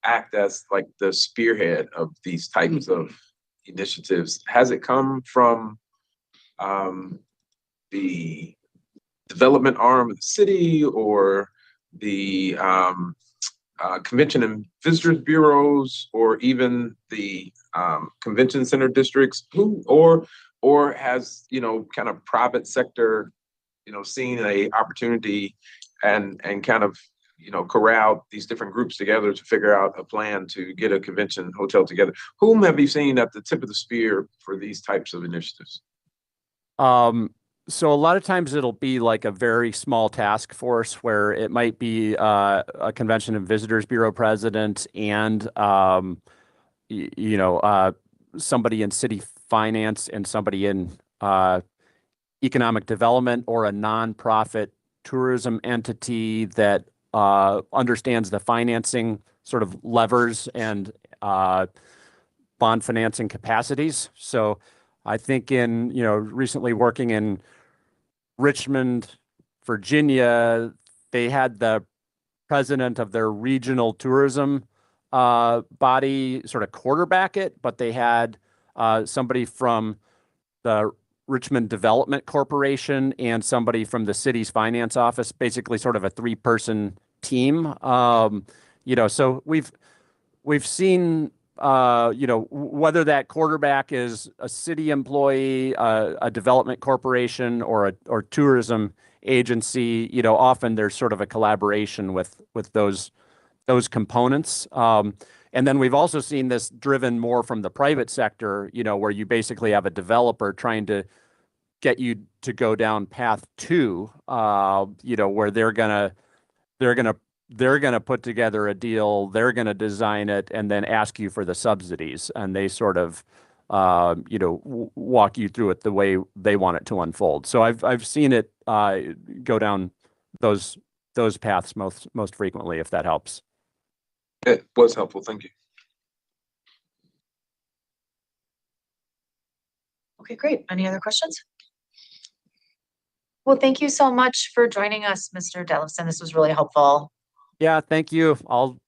act as like the spearhead of these types of initiatives? Has it come from the development arm of the city or the convention and visitors bureaus, or even the convention center districts, or has kind of private sector seen a opportunity and kind of corral these different groups together to figure out a plan to get a convention hotel together? Whom have you seen at the tip of the spear for these types of initiatives? So a lot of times it'll be like a very small task force where it might be a convention and visitors bureau president and somebody in city finance and somebody in economic development, or a nonprofit tourism entity that understands the financing sort of levers and bond financing capacities. So I think recently working in Richmond, Virginia, they had the president of their regional tourism body sort of quarterback it, but they had somebody from the Richmond Development Corporation and somebody from the city's finance office, basically sort of a 3-person team. So we've seen whether that quarterback is a city employee, a development corporation, or tourism agency. Often there's sort of a collaboration with those components. And then we've also seen this driven more from the private sector, where you basically have a developer trying to get you to go down path 2, where they're gonna put together a deal, they're gonna design it, and then ask you for the subsidies, and they sort of walk you through it the way they want it to unfold. So I've seen it go down those paths most frequently, if that helps. It was helpful. Thank you. Okay, great. Any other questions? Well, thank you so much for joining us, Mr. Dellefson. This was really helpful. Yeah, thank you. I'll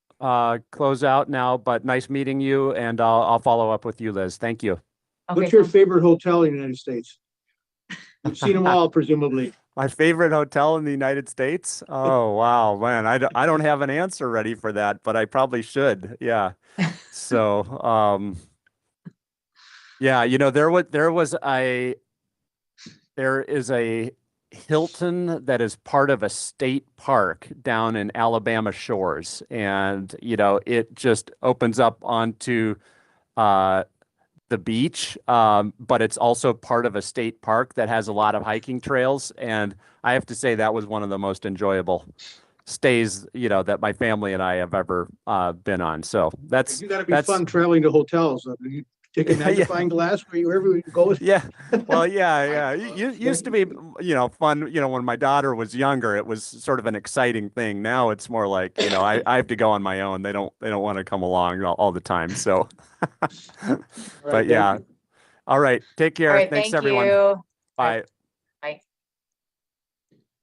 close out now, but nice meeting you, and I'll follow up with you, Liz. Thank you. Okay, What's your favorite hotel in the United States? You've seen them all, presumably. My favorite hotel in the United States? Oh, wow, man. I don't have an answer ready for that, but I probably should. Yeah. So, yeah, there is a Hilton that is part of a state park down in Alabama shores, and it just opens up onto the beach, but it's also part of a state park that has a lot of hiking trails, and I have to say that was one of the most enjoyable stays that my family and I have ever been on. So You got to be fun traveling to hotels. You take a magnifying glass wherever you go. Yeah. Well, yeah. It used to be, fun, when my daughter was younger, it was sort of an exciting thing. Now it's more like, I have to go on my own. They don't want to come along all the time. So, but yeah. All right. Take care. All right, Thanks, thank everyone. you. Bye. Bye.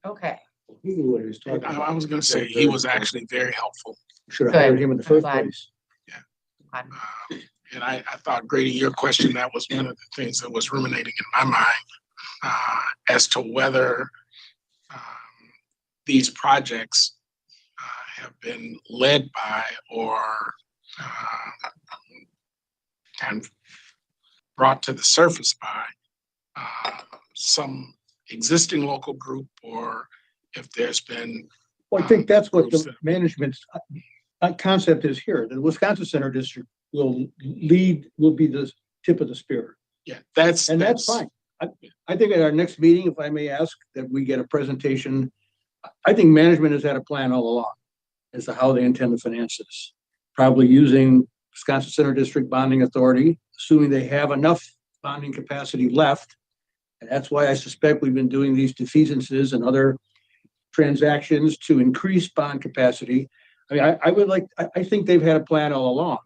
Okay. He knew what he was talking I about. was going to say he was actually very helpful. Should have Good. hired him in the I'm first glad. place. And I thought, Grady, your question, that was one of the things that was ruminating in my mind as to whether these projects have been led by or kind of brought to the surface by some existing local group, or if there's been. Well, I think that's what groups the that- management's concept is here. The Wisconsin Center District will be the tip of the spear. Yeah, that's. And that's fine. I think at our next meeting, if I may ask, that we get a presentation. I think management has had a plan all along as to how they intend to finance this. Probably using Wisconsin Center District Bonding Authority, assuming they have enough bonding capacity left. And that's why I suspect we've been doing these defeasances and other transactions to increase bond capacity. I mean, I think they've had a plan all along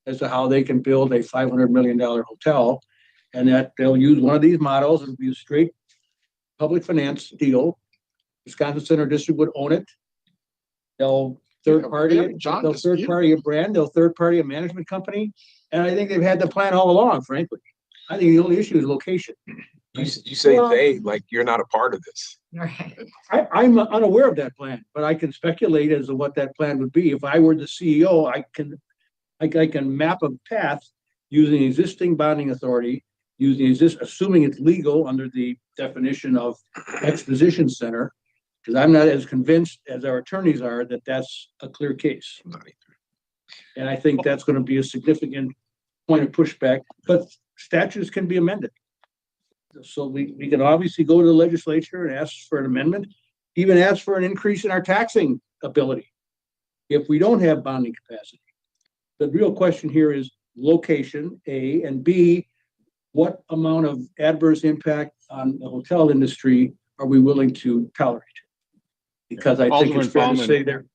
as to how they can build a $500 million hotel, and that they'll use one of these models. It'll be a straight public finance deal. Wisconsin Center District would own it. They'll third party it. They'll third party a brand. They'll third party a management company. And I think they've had the plan all along, frankly. I think the only issue is location. You say Well- they, like you're not a part of this. Right. I'm unaware of that plan, but I can speculate as to what that plan would be. If I were the CEO, I can map a path using existing bonding authority, assuming it's legal under the definition of exposition center, because I'm not as convinced as our attorneys are that that's a clear case. And I think that's going to be a significant point of pushback, but statutes can be amended. So we can obviously go to the legislature and ask for an amendment, even ask for an increase in our taxing ability if we don't have bonding capacity. The real question here is location, A, and B, what amount of adverse impact on the hotel industry are we willing to tolerate? Because I think it's fair to say there.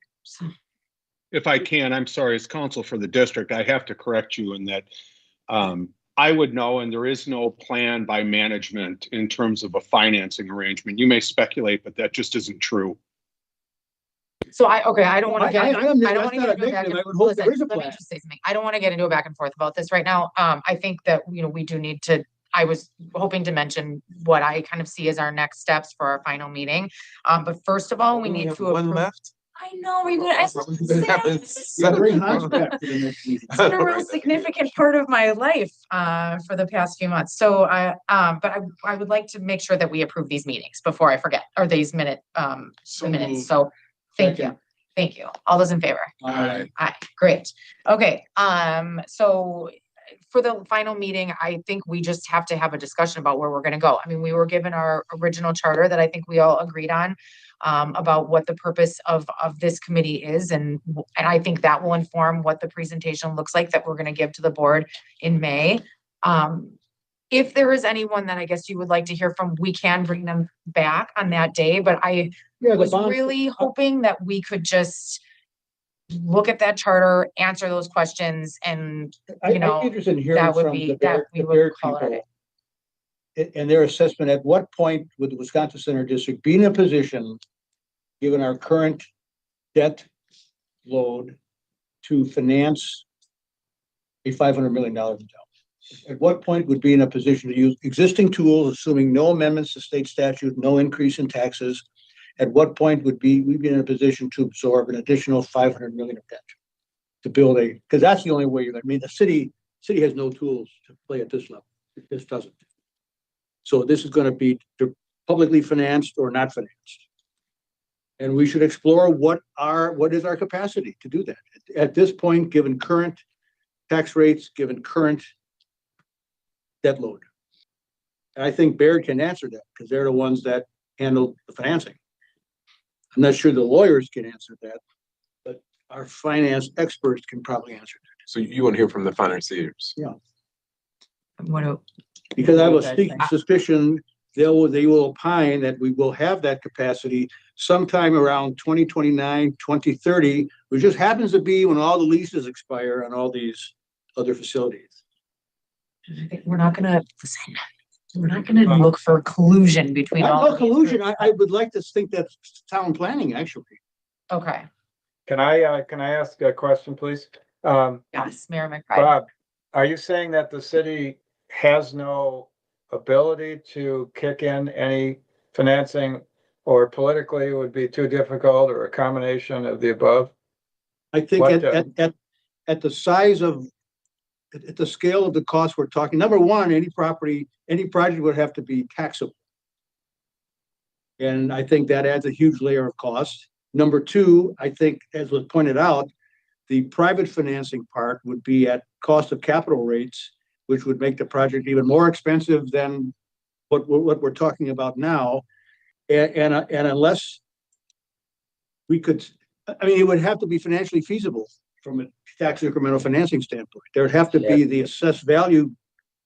If I can, I'm sorry, as counsel for the district, I have to correct you in that I would know, and there is no plan by management in terms of a financing arrangement. You may speculate, but that just isn't true. So I don't want to get, I I don't want to that's get not a into a back negative. and I would hope listen, there is a let me plan. just say something. I don't want to get into a back and forth about this right now. I think that, we do need to, I was hoping to mention what I kind of see as our next steps for our final meeting. But first of all, we need to One approve. left. I know, we're gonna, Yeah, bring Hans back to the next meeting. it's been a real significant part of my life for the past few months. So but I would like to make sure that we approve these meetings before I forget, or these the minutes. So thank you. Second. Thank you. All those in favor? Aye. Aye, great. Okay, so for the final meeting, I think we just have to have a discussion about where we're gonna go. I mean, we were given our original charter that I think we all agreed on about what the purpose of this committee is, and I think that will inform what the presentation looks like that we're gonna give to the board in May. If there is anyone that I guess you would like to hear from, we can bring them back on that day, but I Yeah, the was bond, really hoping that we could just look at that charter, answer those questions, and I'd know, be interested in hearing that would from be- the that Baird, we the would Baird call it a people. And their assessment, at what point would the Wisconsin Center District be in a position, given our current debt load, to finance a $500 million hotel? At what point would be in a position to use existing tools, assuming no amendments to state statute, no increase in taxes? At what point would we be in a position to absorb an additional $500 million of debt to build because that's the only way I mean, the city has no tools to play at this level. It just doesn't. So this is going to be publicly financed or not financed. And we should explore what is our capacity to do that. At this point, given current tax rates, given current debt load. And I think Baird can answer that because they're the ones that handle the financing. I'm not sure the lawyers can answer that, but our finance experts can probably answer that. So you want to hear from the financiers? Because I have a sneaking suspicion they will opine that we will have that capacity sometime around 2029, 2030, which just happens to be when all the leases expire on all these other facilities. we're not gonna listen. We're not gonna look for collusion between all No of these collusion. groups. I would like to think that's town planning, actually. Okay, Can I ask a question, please? yes, Mayor McBride. Bob, are you saying that the city has no ability to kick in any financing or politically it would be too difficult, or a combination of the above? I think What, at the size of, at the scale of the cost we're talking, number one, any project would have to be taxable. And I think that adds a huge layer of cost. Number two, I think, as was pointed out, the private financing part would be at cost of capital rates, which would make the project even more expensive than what we're talking about now. And unless we could, I mean, it would have to be financially feasible from a tax incremental financing standpoint. There would have to be the assessed value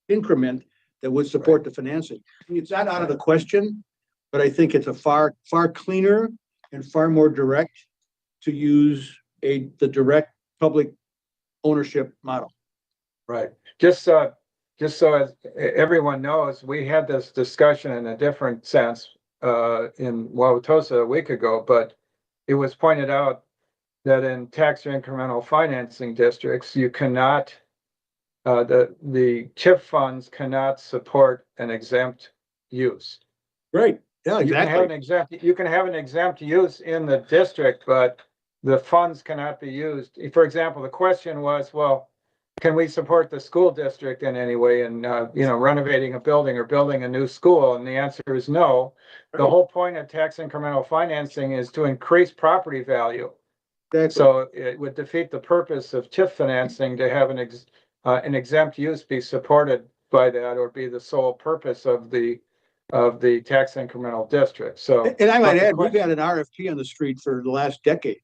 increment that would support the financing. It's not out of the question, but I think it's a far cleaner and far more direct to use the direct public ownership model. right, just so as everyone knows, we had this discussion in a different sense in Wauwatosa a week ago, but it was pointed out that in tax incremental financing districts, you cannot, the TIF funds cannot support an exempt use. Right. Yeah, You can have exactly. an exempt, you can have an exempt use in the district, but the funds cannot be used. For example, the question was, well, can we support the school district in any way in, renovating a building or building a new school? And the answer is no. The whole point of tax incremental financing is to increase property value. Exactly. So it would defeat the purpose of TIF financing to have an exempt use be supported by that, or be the sole purpose of the tax incremental district. So, And I might add, we've had an RFP on the street for the last decade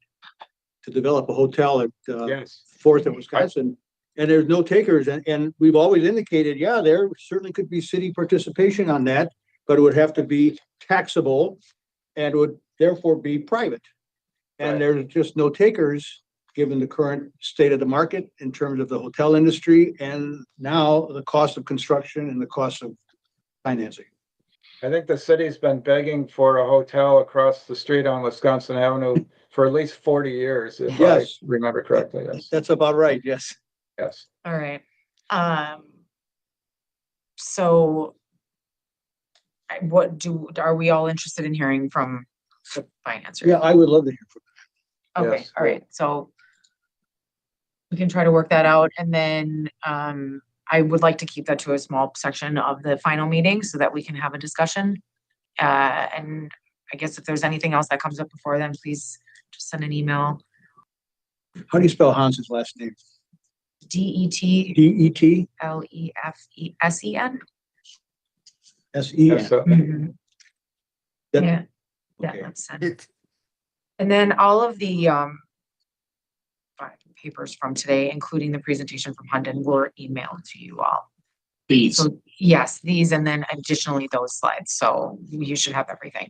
to develop a hotel at yes, 4th and Wisconsin, and there's no takers. And we've always indicated, yeah, there certainly could be city participation on that, but it would have to be taxable and would therefore be private. And there's just no takers, given the current state of the market in terms of the hotel industry, and now the cost of construction and the cost of financing. I think the city's been begging for a hotel across the street on Wisconsin Avenue for at least 40 years, if Yes. I remember correctly. Yes. That's about right. Yes. Yes. All right. So are we all interested in hearing from the financer? Yeah, I would love to hear from Okay, Yes. all right, so we can try to work that out, and then I would like to keep that to a small section of the final meeting so that we can have a discussion. And I guess if there's anything else that comes up before then, please just send an email. How do you spell Hans's last name? DET DET LEFESEN. SEN. Mhm. That- Yeah, yeah, Okay. that's it. And then all of the papers from today, including the presentation from Hunden, were emailed to you all. These. So yes, these, and then additionally those slides. So you should have everything.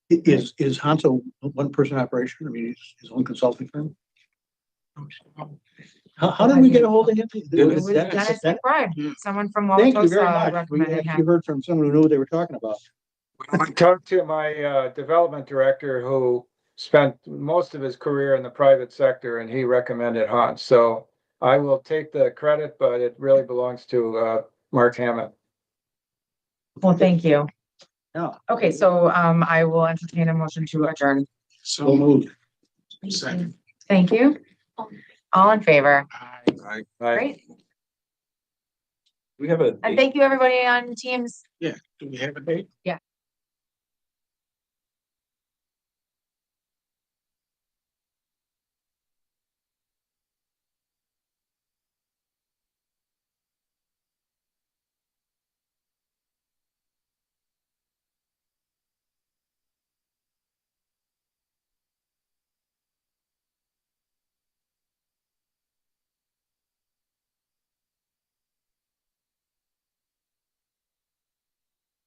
Is Hans a one-person operation? I mean, he's his own consulting firm? How did we get a hold of him? It was Dennis McBride, someone from Thank you very Wauwatosa much. We recommended actually him. heard from someone who knew what they were talking about. I talked to my development director, who spent most of his career in the private sector, and he recommended Hans. So I will take the credit, but it really belongs to Mark Hammond. Well, thank you. Yeah. Okay, so I will entertain a motion to adjourn. So moved. Second. Thank you. All in favor? Aye. Great. We have a And thank you, everybody on Teams. Yeah, do we have a date? Yeah.